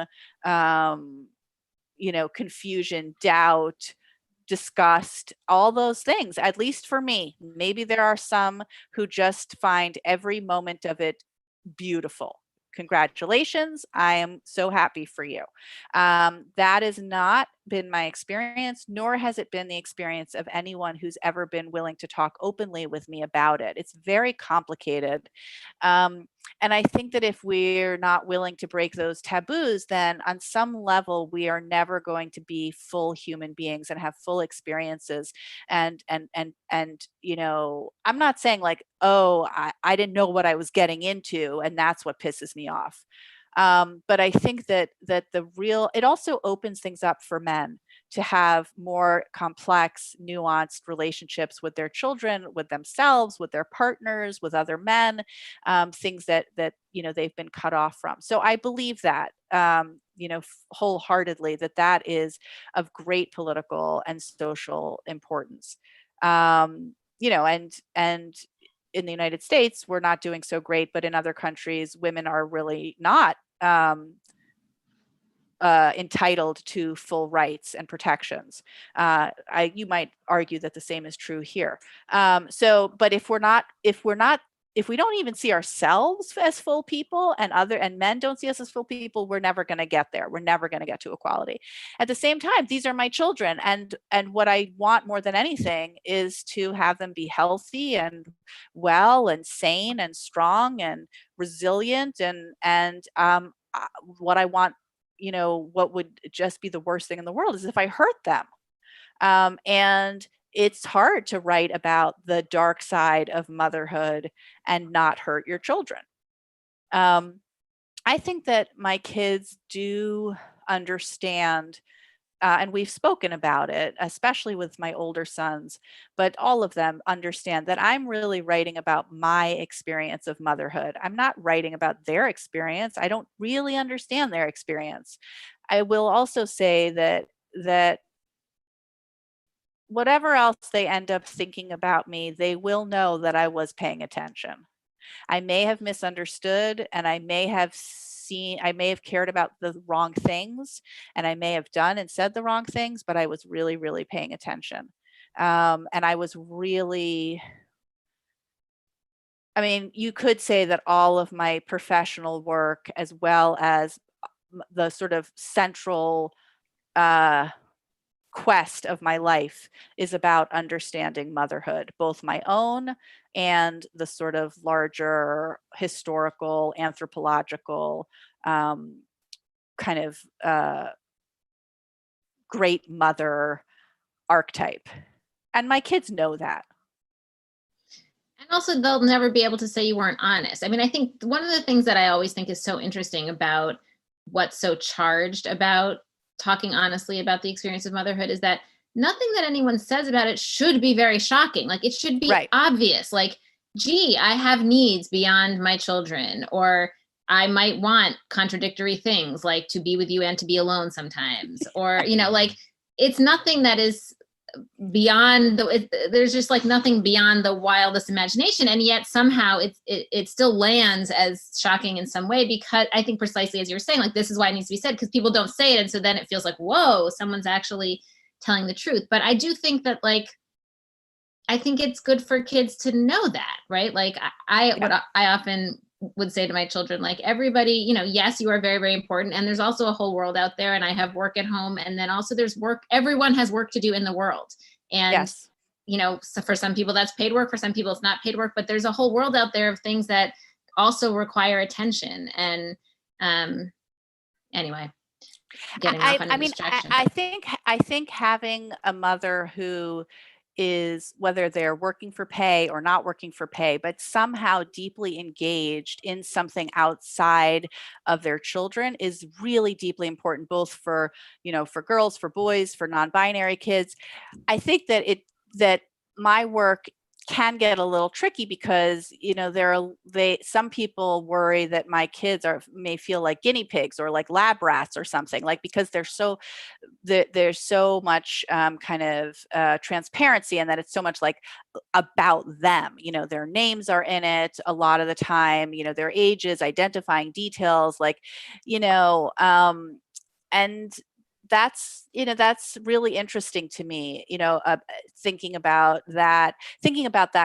confusion, doubt, disgust, all those things. At least for me, maybe there are some who just find every moment of it beautiful. Congratulations. I am so happy for you. That has not been my experience, nor has it been the experience of anyone who's ever been willing to talk openly with me about it. It's very complicated. And I think that if we're not willing to break those taboos, then on some level, we are never going to be full human beings and have full experiences. And I'm not saying like, oh, I didn't know what I was getting into, and that's what pisses me off. But I think that it also opens things up for men to have more complex, nuanced relationships with their children, with themselves, with their partners, with other men, things that they've been cut off from. So I believe that, wholeheartedly, that is of great political and social importance. And in the United States, we're not doing so great, but in other countries, women are really not entitled to full rights and protections. You might argue that the same is true here. But if we don't even see ourselves as full people, and men don't see us as full people, we're never going to get there. We're never going to get to equality. At the same time, these are my children, and what I want more than anything is to have them be healthy and well and sane and strong and resilient, and what I want, what would just be the worst thing in the world is if I hurt them. And it's hard to write about the dark side of motherhood and not hurt your children. I think that my kids do understand, and we've spoken about it, especially with my older sons, but all of them understand that I'm really writing about my experience of motherhood. I'm not writing about their experience. I don't really understand their experience. I will also say that whatever else they end up thinking about me, they will know that I was paying attention. I may have misunderstood, and I may have cared about the wrong things, and I may have done and said the wrong things, but I was really, really paying attention. And I was really, you could say that all of my professional work, as well as the sort of central quest of my life, is about understanding motherhood, both my own and the sort of larger historical, anthropological kind of great mother archetype. And my kids know that. And also, they'll never be able to say you weren't honest. I think one of the things that I always think is so interesting about what's so charged about talking honestly about the experience of motherhood is that nothing that anyone says about it should be very shocking. Like, it should be obvious. Like, gee, I have needs beyond my children, or I might want contradictory things, like to be with you and to be alone sometimes, or, like, it's nothing that is beyond there's just like nothing beyond the wildest imagination, and yet somehow it still lands as shocking in some way, because I think precisely as you were saying, like, this is why it needs to be said, because people don't say it, and so then it feels like, whoa, someone's actually telling the truth. But I do think that, like, I think it's good for kids to know that, right? Like, what I often would say to my children, like, everybody, yes, you are very, very important, and there's also a whole world out there, and I have work at home, and then also there's work. Everyone has work to do in the world, and so for some people that's paid work, for some people it's not paid work, but there's a whole world out there of things that also require attention. And anyway, getting off on a distraction. I think having a mother who is, whether they're working for pay or not working for pay, but somehow deeply engaged in something outside of their children, is really deeply important, both for, for girls, for boys, for non-binary kids. I think that my work can get a little tricky because, some people worry that my kids may feel like guinea pigs or like lab rats or something, like, because there's so much kind of transparency, and that it's so much like about them. Their names are in it a lot of the time, their ages, identifying details, like, and that's really interesting to me, thinking about that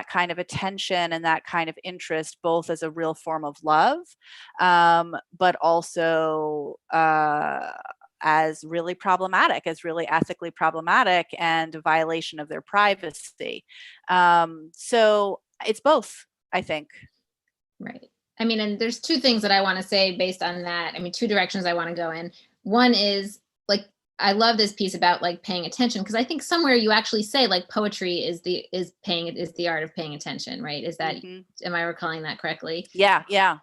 kind of attention and that kind of interest, both as a real form of love, but also as really problematic, as really ethically problematic, and a violation of their privacy. So it's both, I think. Right. I mean, and there's two things that I want to say based on that. I mean, two directions I want to go in. One is, like, I love this piece about, like, paying attention, because I think somewhere you actually say, like, poetry is the art of paying attention, right? Is that, am I recalling that correctly? Yeah.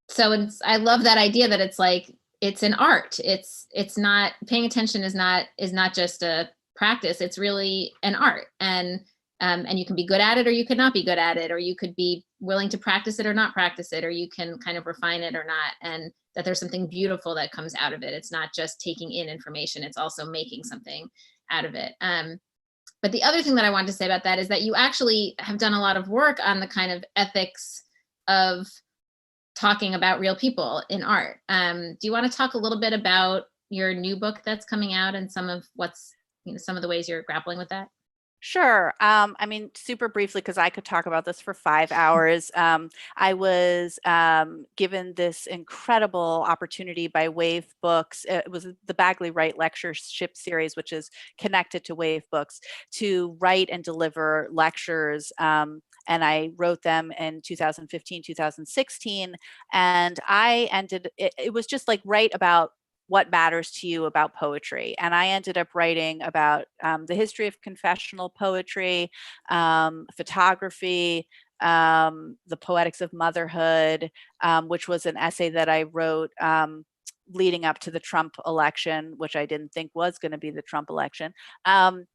So I love that idea that it's like, it's an art. It's not, paying attention is not just a practice. It's really an art. And you can be good at it, or you could not be good at it, or you could be willing to practice it or not practice it, or you can kind of refine it or not. And that there's something beautiful that comes out of it. It's not just taking in information, it's also making something out of it. But the other thing that I wanted to say about that is that you actually have done a lot of work on the kind of ethics of talking about real people in art. Do you want to talk a little bit about your new book that's coming out, and some of some of the ways you're grappling with that? Sure. I mean, super briefly, because I could talk about this for 5 hours. I was given this incredible opportunity by Wave Books. It was the Bagley Wright Lectureship Series, which is connected to Wave Books, to write and deliver lectures. And I wrote them in 2015, 2016. And it was just like, write about what matters to you about poetry. And I ended up writing about the history of confessional poetry, photography, the poetics of motherhood, which was an essay that I wrote leading up to the Trump election, which I didn't think was going to be the Trump election. And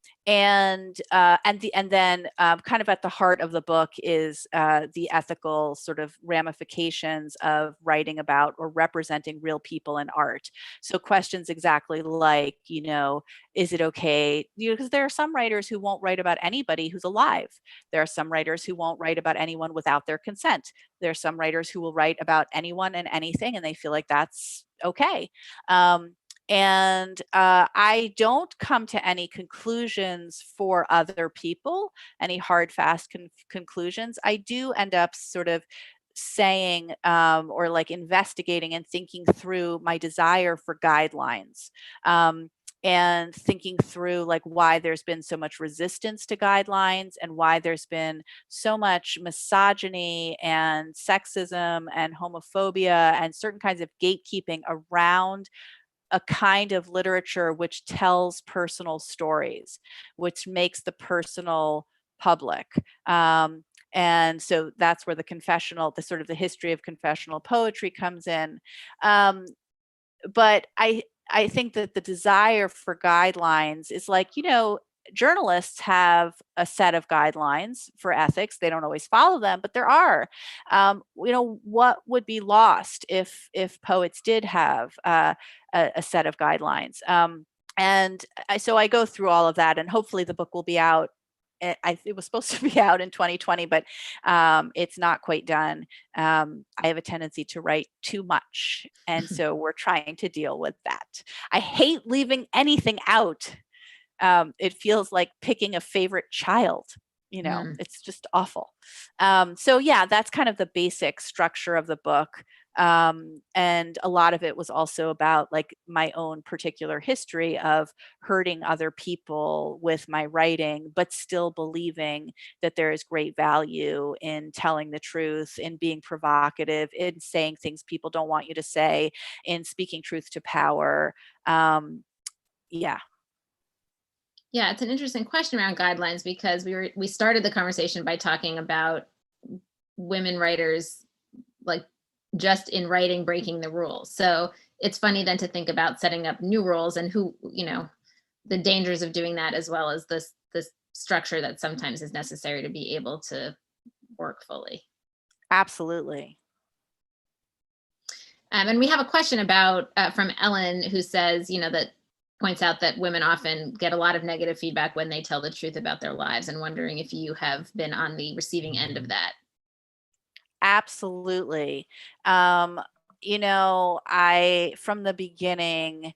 then kind of at the heart of the book is the ethical sort of ramifications of writing about or representing real people in art. So questions exactly like, is it okay? Because there are some writers who won't write about anybody who's alive. There are some writers who won't write about anyone without their consent. There are some writers who will write about anyone and anything, and they feel like that's okay. And I don't come to any conclusions for other people, any hard, fast conclusions. I do end up sort of saying or like investigating and thinking through my desire for guidelines. And thinking through like why there's been so much resistance to guidelines, and why there's been so much misogyny and sexism and homophobia and certain kinds of gatekeeping around a kind of literature which tells personal stories, which makes the personal public. And so that's where the sort of the history of confessional poetry comes in. But I think that the desire for guidelines is like, journalists have a set of guidelines for ethics. They don't always follow them, but there are. What would be lost if poets did have a set of guidelines? So I go through all of that, and hopefully the book will be out. It was supposed to be out in 2020, but it's not quite done. I have a tendency to write too much, and so we're trying to deal with that. I hate leaving anything out. It feels like picking a favorite child. It's just awful. So yeah, that's kind of the basic structure of the book. And a lot of it was also about like my own particular history of hurting other people with my writing, but still believing that there is great value in telling the truth, in being provocative, in saying things people don't want you to say, in speaking truth to power. Yeah. Yeah, it's an interesting question around guidelines, because we started the conversation by talking about women writers, like just in writing, breaking the rules. So it's funny then to think about setting up new rules and the dangers of doing that, as well as this structure that sometimes is necessary to be able to work fully. Absolutely. And we have a question about from Ellen, who says, that points out that women often get a lot of negative feedback when they tell the truth about their lives, and wondering if you have been on the receiving end of that. Absolutely. From the beginning,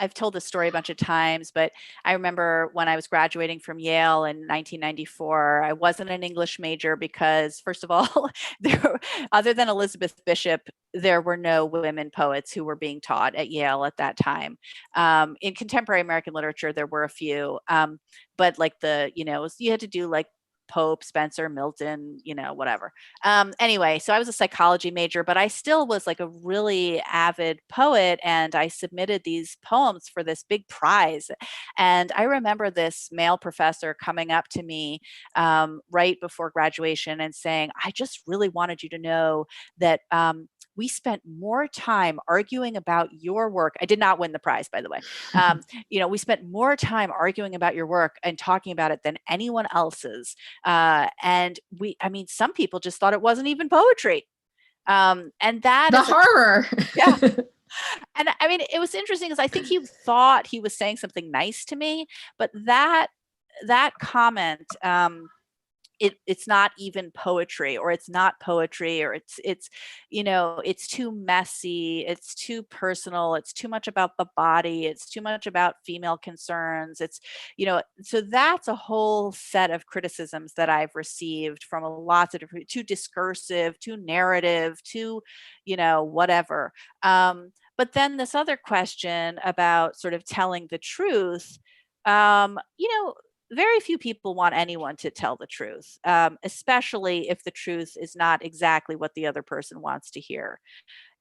I've told this story a bunch of times, but I remember when I was graduating from Yale in 1994, I wasn't an English major because, first of all, other than Elizabeth Bishop, there were no women poets who were being taught at Yale at that time. In contemporary American literature, there were a few, but like you had to do like Pope, Spencer, Milton, whatever. Anyway, so I was a psychology major, but I still was like a really avid poet, and I submitted these poems for this big prize. And I remember this male professor coming up to me right before graduation and saying, I just really wanted you to know that we spent more time arguing about your work. I did not win the prize, by the way. We spent more time arguing about your work and talking about it than anyone else's. And some people just thought it wasn't even poetry. And that the horror. Yeah. And it was interesting because I think he thought he was saying something nice to me, but that comment, it's not even poetry, or it's not poetry, or it's too messy, it's too personal, it's too much about the body, it's too much about female concerns, so that's a whole set of criticisms that I've received from lots of different, too discursive, too narrative, too whatever. But then this other question about sort of telling the truth, very few people want anyone to tell the truth, especially if the truth is not exactly what the other person wants to hear.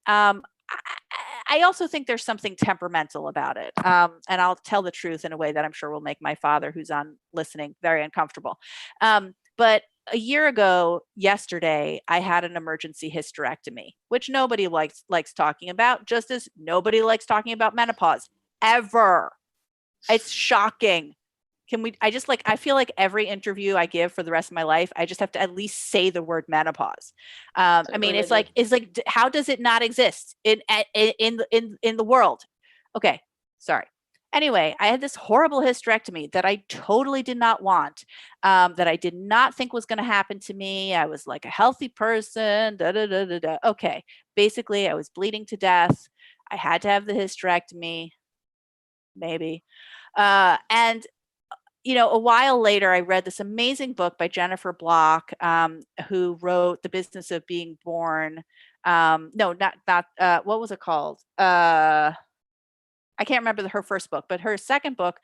I also think there's something temperamental about it. And I'll tell the truth in a way that I'm sure will make my father, who's on listening, very uncomfortable. But a year ago, yesterday, I had an emergency hysterectomy, which nobody likes talking about, just as nobody likes talking about menopause, ever. It's shocking. I feel like every interview I give for the rest of my life, I just have to at least say the word menopause. It's like, how does it not exist in the world? Okay, sorry. Anyway, I had this horrible hysterectomy that I totally did not want, that I did not think was going to happen to me. I was like a healthy person, Okay, basically I was bleeding to death. I had to have the hysterectomy, maybe. And a while later, I read this amazing book by Jennifer Block, who wrote The Business of Being Born. No, not what was it called? I can't remember her first book, but her second book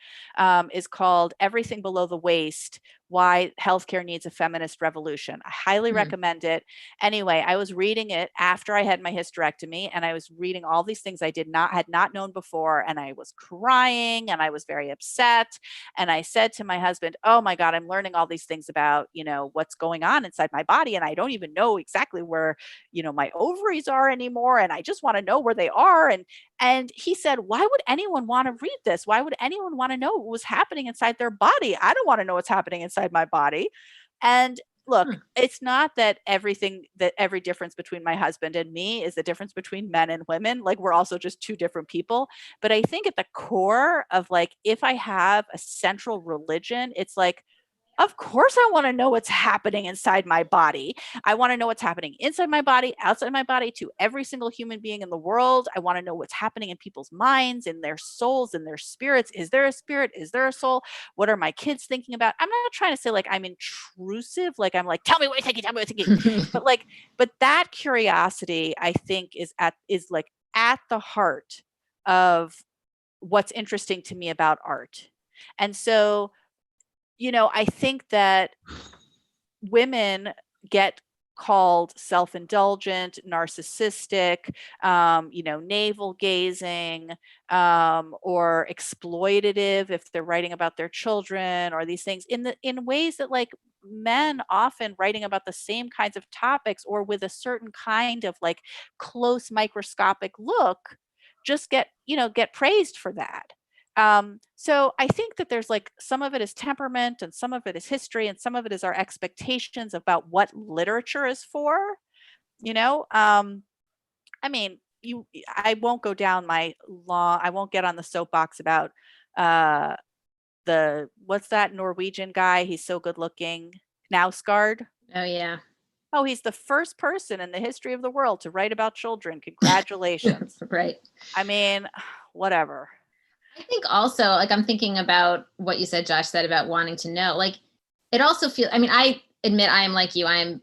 is called Everything Below the Waist, Why Healthcare Needs a Feminist Revolution. I highly recommend it. Anyway, I was reading it after I had my hysterectomy, and I was reading all these things I had not known before, and I was crying and I was very upset. And I said to my husband, oh my God, I'm learning all these things about, what's going on inside my body, and I don't even know exactly where, my ovaries are anymore, and I just want to know where they are. And he said, why would anyone want to read this? Why would anyone want to know what was happening inside their body? I don't want to know what's happening inside my body. And look, it's not that every difference between my husband and me is the difference between men and women. Like, we're also just two different people. But I think at the core of, like, if I have a central religion, it's like, of course I want to know what's happening inside my body. I want to know what's happening inside my body, outside my body, to every single human being in the world. I want to know what's happening in people's minds, in their souls, in their spirits. Is there a spirit? Is there a soul? What are my kids thinking about? I'm not trying to say like I'm intrusive, like I'm like, tell me what you're thinking, tell me what you're thinking. but that curiosity, I think, is at the heart of what's interesting to me about art. And so, I think that women get called self-indulgent, narcissistic, navel gazing, or exploitative if they're writing about their children, or these things in ways that, like, men often writing about the same kinds of topics or with a certain kind of like close microscopic look just get praised for that. So I think that there's like some of it is temperament, and some of it is history, and some of it is our expectations about what literature is for. I mean, I won't go down I won't get on the soapbox about what's that Norwegian guy? He's so good looking. Knausgaard. Oh yeah. Oh, he's the first person in the history of the world to write about children. Congratulations. Right. I mean, whatever. I think also, like, I'm thinking about what you said, Josh said about wanting to know, like, it also feels, I mean, I admit I am like you, I'm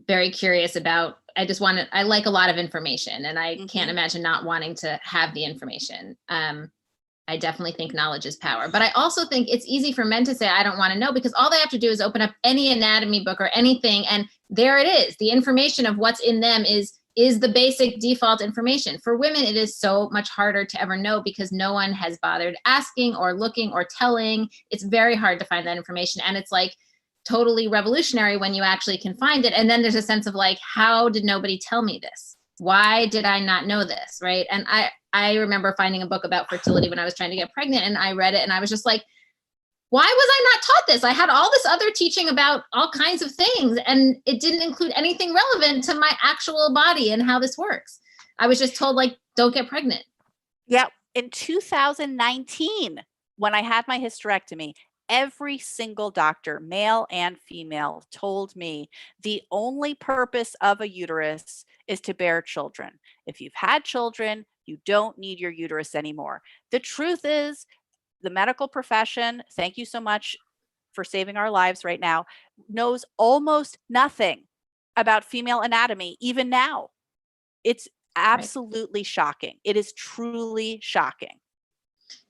very curious about, I like a lot of information, and I can't imagine not wanting to have the information. I definitely think knowledge is power, but I also think it's easy for men to say, I don't want to know, because all they have to do is open up any anatomy book or anything, and there it is. The information of what's in them is the basic default information. For women, it is so much harder to ever know because no one has bothered asking or looking or telling. It's very hard to find that information. And it's like totally revolutionary when you actually can find it. And then there's a sense of like, how did nobody tell me this? Why did I not know this? Right. And I remember finding a book about fertility when I was trying to get pregnant, and I read it and I was just like, why was I not taught this? I had all this other teaching about all kinds of things, and it didn't include anything relevant to my actual body and how this works. I was just told, like, don't get pregnant. Yeah. In 2019, when I had my hysterectomy, every single doctor, male and female, told me the only purpose of a uterus is to bear children. If you've had children, you don't need your uterus anymore. The truth is, the medical profession, thank you so much for saving our lives right now, knows almost nothing about female anatomy, even now. It's absolutely shocking. It is truly shocking.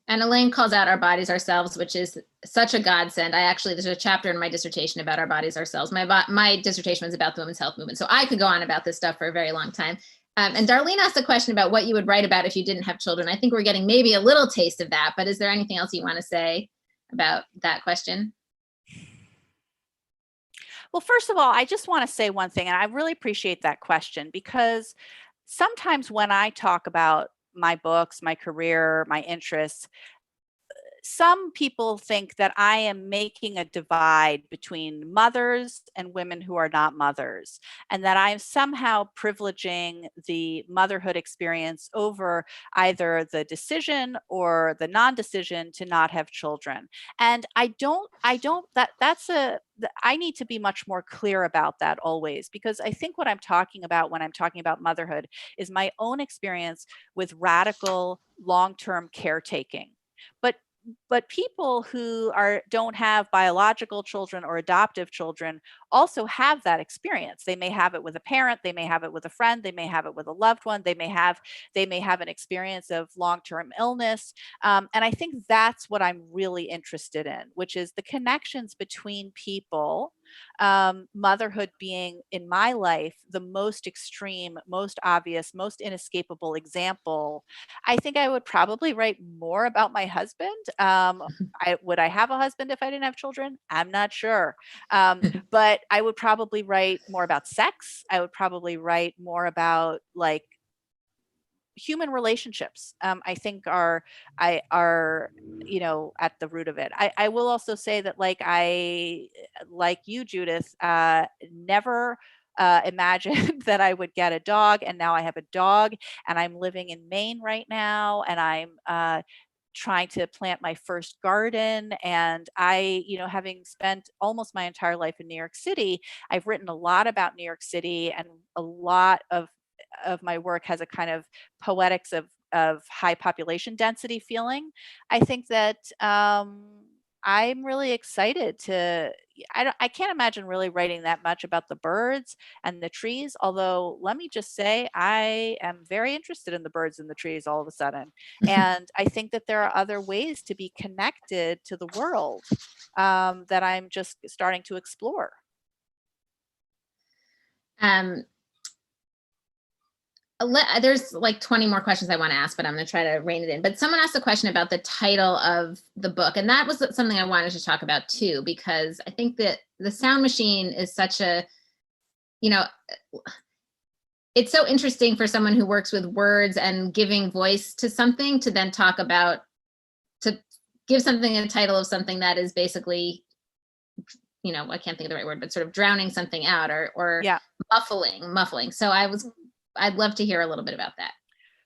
And Elaine calls out our bodies ourselves, which is such a godsend. There's a chapter in my dissertation about our bodies ourselves. My dissertation was about the women's health movement, so I could go on about this stuff for a very long time. And Darlene asked a question about what you would write about if you didn't have children. I think we're getting maybe a little taste of that, but is there anything else you want to say about that question? Well, first of all, I just want to say one thing, and I really appreciate that question, because sometimes when I talk about my books, my career, my interests, some people think that I am making a divide between mothers and women who are not mothers, and that I'm somehow privileging the motherhood experience over either the decision or the non-decision to not have children. And I need to be much more clear about that always, because I think what I'm talking about when I'm talking about motherhood is my own experience with radical long-term caretaking. But but people who don't have biological children or adoptive children also have that experience. They may have it with a parent, they may have it with a friend, they may have it with a loved one, they may have an experience of long-term illness. And I think that's what I'm really interested in, which is the connections between people. Motherhood being, in my life, the most extreme, most obvious, most inescapable example. I think I would probably write more about my husband. Would I have a husband if I didn't have children? I'm not sure. But I would probably write more about sex. I would probably write more about like human relationships. I think are at the root of it. I will also say that like you, Judith, never imagined that I would get a dog, and now I have a dog, and I'm living in Maine right now, and I'm trying to plant my first garden. And having spent almost my entire life in New York City, I've written a lot about New York City, and a lot of my work has a kind of poetics of high population density feeling. I think that I'm really excited to. I can't imagine really writing that much about the birds and the trees. Although, let me just say, I am very interested in the birds and the trees all of a sudden, and I think that there are other ways to be connected to the world that I'm just starting to explore. There's like 20 more questions I want to ask, but I'm going to try to rein it in. But someone asked a question about the title of the book, and that was something I wanted to talk about too, because I think that the sound machine is such a, it's so interesting for someone who works with words and giving voice to something to then talk about, to give something a title of something that is basically, I can't think of the right word, but sort of drowning something out or Yeah. muffling. So I'd love to hear a little bit about that.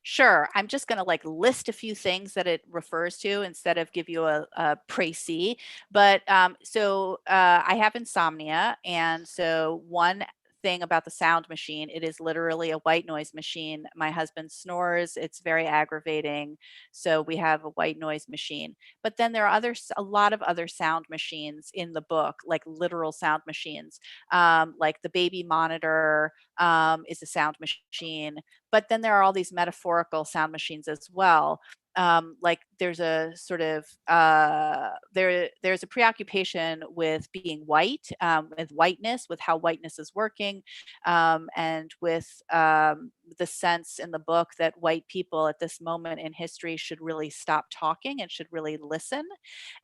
Sure. I'm just going to list a few things that it refers to instead of give you a précis. But so I have insomnia. And so one thing about the sound machine, it is literally a white noise machine. My husband snores. It's very aggravating. So we have a white noise machine. But then there are a lot of other sound machines in the book, like literal sound machines, like the baby monitor is a sound machine. But then there are all these metaphorical sound machines as well. Like there's a sort of there's a preoccupation with being white, with whiteness, with how whiteness is working, and with the sense in the book that white people at this moment in history should really stop talking and should really listen.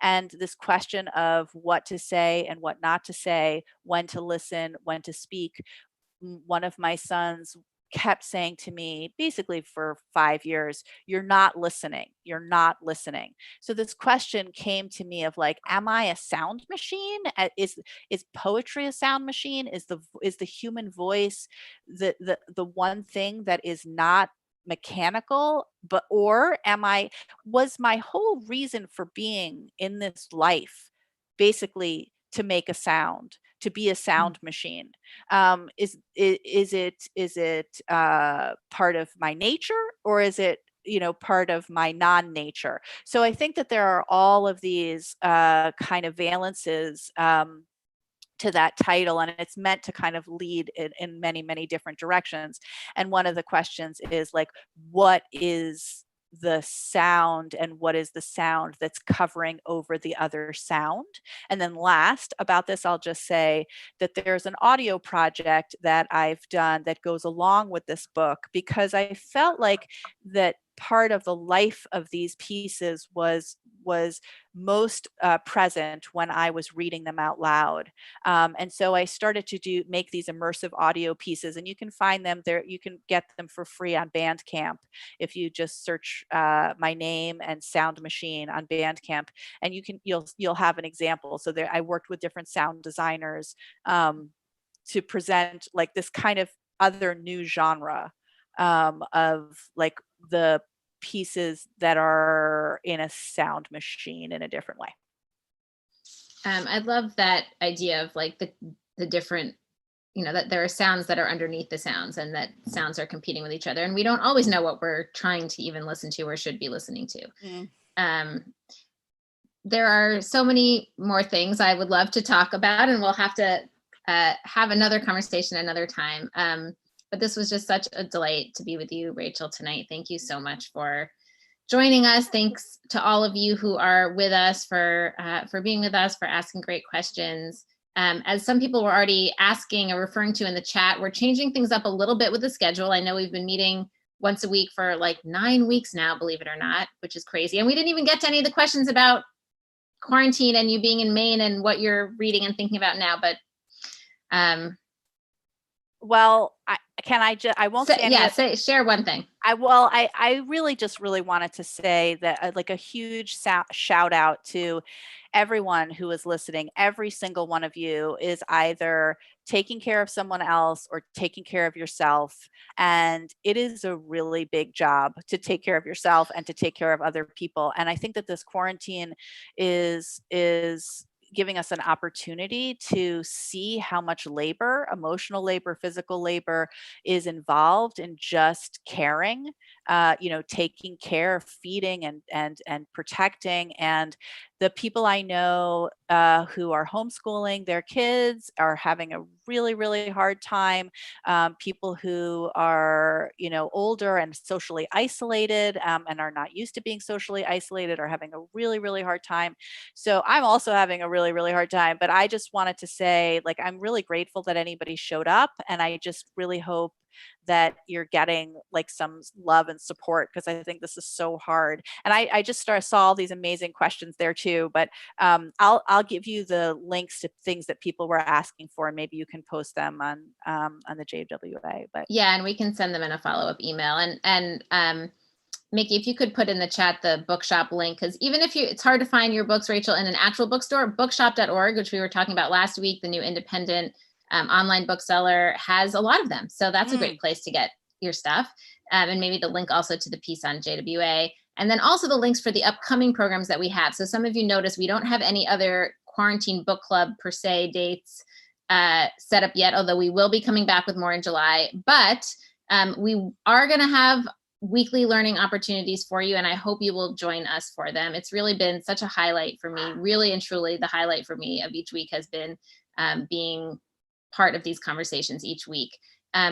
And this question of what to say and what not to say, when to listen, when to speak. One of my sons kept saying to me basically for 5 years, you're not listening, you're not listening. So this question came to me of like, am I a sound machine? Is poetry a sound machine? Is the human voice the one thing that is not mechanical? But or was my whole reason for being in this life basically to make a sound, to be a sound machine? Is it part of my nature, or is it part of my non-nature? So I think that there are all of these kind of valences to that title, and it's meant to kind of lead in many, many different directions. And one of the questions is like, what is the sound, and what is the sound that's covering over the other sound? And then last about this, I'll just say that there's an audio project that I've done that goes along with this book, because I felt like that part of the life of these pieces was most present when I was reading them out loud. And so I started to make these immersive audio pieces, and you can find them there. You can get them for free on Bandcamp if you just search my name and Sound Machine on Bandcamp, and you'll have an example. So there, I worked with different sound designers to present like this kind of other new genre of like the pieces that are in a sound machine in a different way. I love that idea of like the different, that there are sounds that are underneath the sounds, and that sounds are competing with each other, and we don't always know what we're trying to even listen to or should be listening to. there are so many more things I would love to talk about, and we'll have to have another conversation another time. But this was just such a delight to be with you, Rachel, tonight. Thank you so much for joining us. Thanks to all of you who are with us for being with us, for asking great questions. As some people were already asking or referring to in the chat, we're changing things up a little bit with the schedule. I know we've been meeting once a week for like 9 weeks now, believe it or not, which is crazy. And we didn't even get to any of the questions about quarantine and you being in Maine and what you're reading and thinking about now. But well, I won't say yeah, share one thing. I really just really wanted to say that like a huge shout out to everyone who is listening. Every single one of you is either taking care of someone else or taking care of yourself. And it is a really big job to take care of yourself and to take care of other people. And I think that this quarantine is giving us an opportunity to see how much labor, emotional labor, physical labor is involved in just caring, taking care, feeding and protecting. And the people I know who are homeschooling their kids are having a really, really hard time. People who are, older and socially isolated and are not used to being socially isolated are having a really, really hard time. So I'm also having a really, really hard time. But I just wanted to say, like, I'm really grateful that anybody showed up. And I just really hope that you're getting like some love and support, because I think this is so hard. And I just saw all these amazing questions there too, but I'll give you the links to things that people were asking for, and maybe you can post them on the JWA. But yeah, and we can send them in a follow-up email. And Mickey, if you could put in the chat the bookshop link, because even if it's hard to find your books, Rachel, in an actual bookstore, bookshop.org, which we were talking about last week, the new independent online bookseller, has a lot of them. So that's a great place to get your stuff. And maybe the link also to the piece on JWA. And then also the links for the upcoming programs that we have. So some of you noticed we don't have any other quarantine book club per se dates set up yet, although we will be coming back with more in July. But we are going to have weekly learning opportunities for you, and I hope you will join us for them. It's really been such a highlight for me. Really and truly, the highlight for me of each week has been being part of these conversations each week.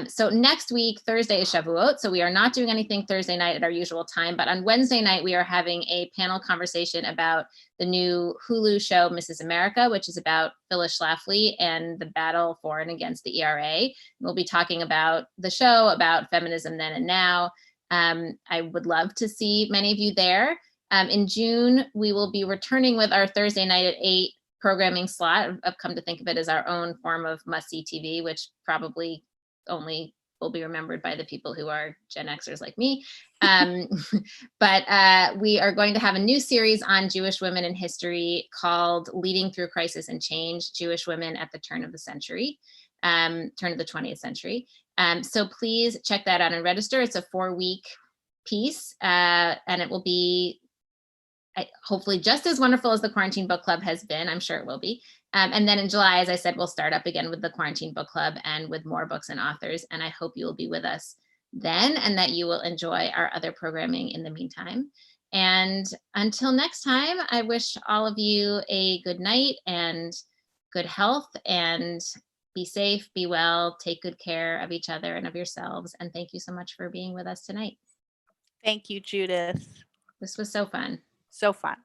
So next week, Thursday is Shavuot, so we are not doing anything Thursday night at our usual time, but on Wednesday night, we are having a panel conversation about the new Hulu show, Mrs. America, which is about Phyllis Schlafly and the battle for and against the ERA. We'll be talking about the show, about feminism then and now. I would love to see many of you there. In June, we will be returning with our Thursday night at 8 programming slot. I've come to think of it as our own form of must-see TV, which probably only will be remembered by the people who are Gen Xers like me. But we are going to have a new series on Jewish women in history called Leading Through Crisis and Change, Jewish Women at the Turn of the Century, turn of the 20th century. So please check that out and register. It's a 4-week piece, and it will be hopefully just as wonderful as the Quarantine Book Club has been. I'm sure it will be. And then in July, as I said, we'll start up again with the Quarantine Book Club and with more books and authors. And I hope you will be with us then and that you will enjoy our other programming in the meantime. And until next time, I wish all of you a good night and good health, and be safe, be well, take good care of each other and of yourselves. And thank you so much for being with us tonight. Thank you, Judith. This was so fun. So fun.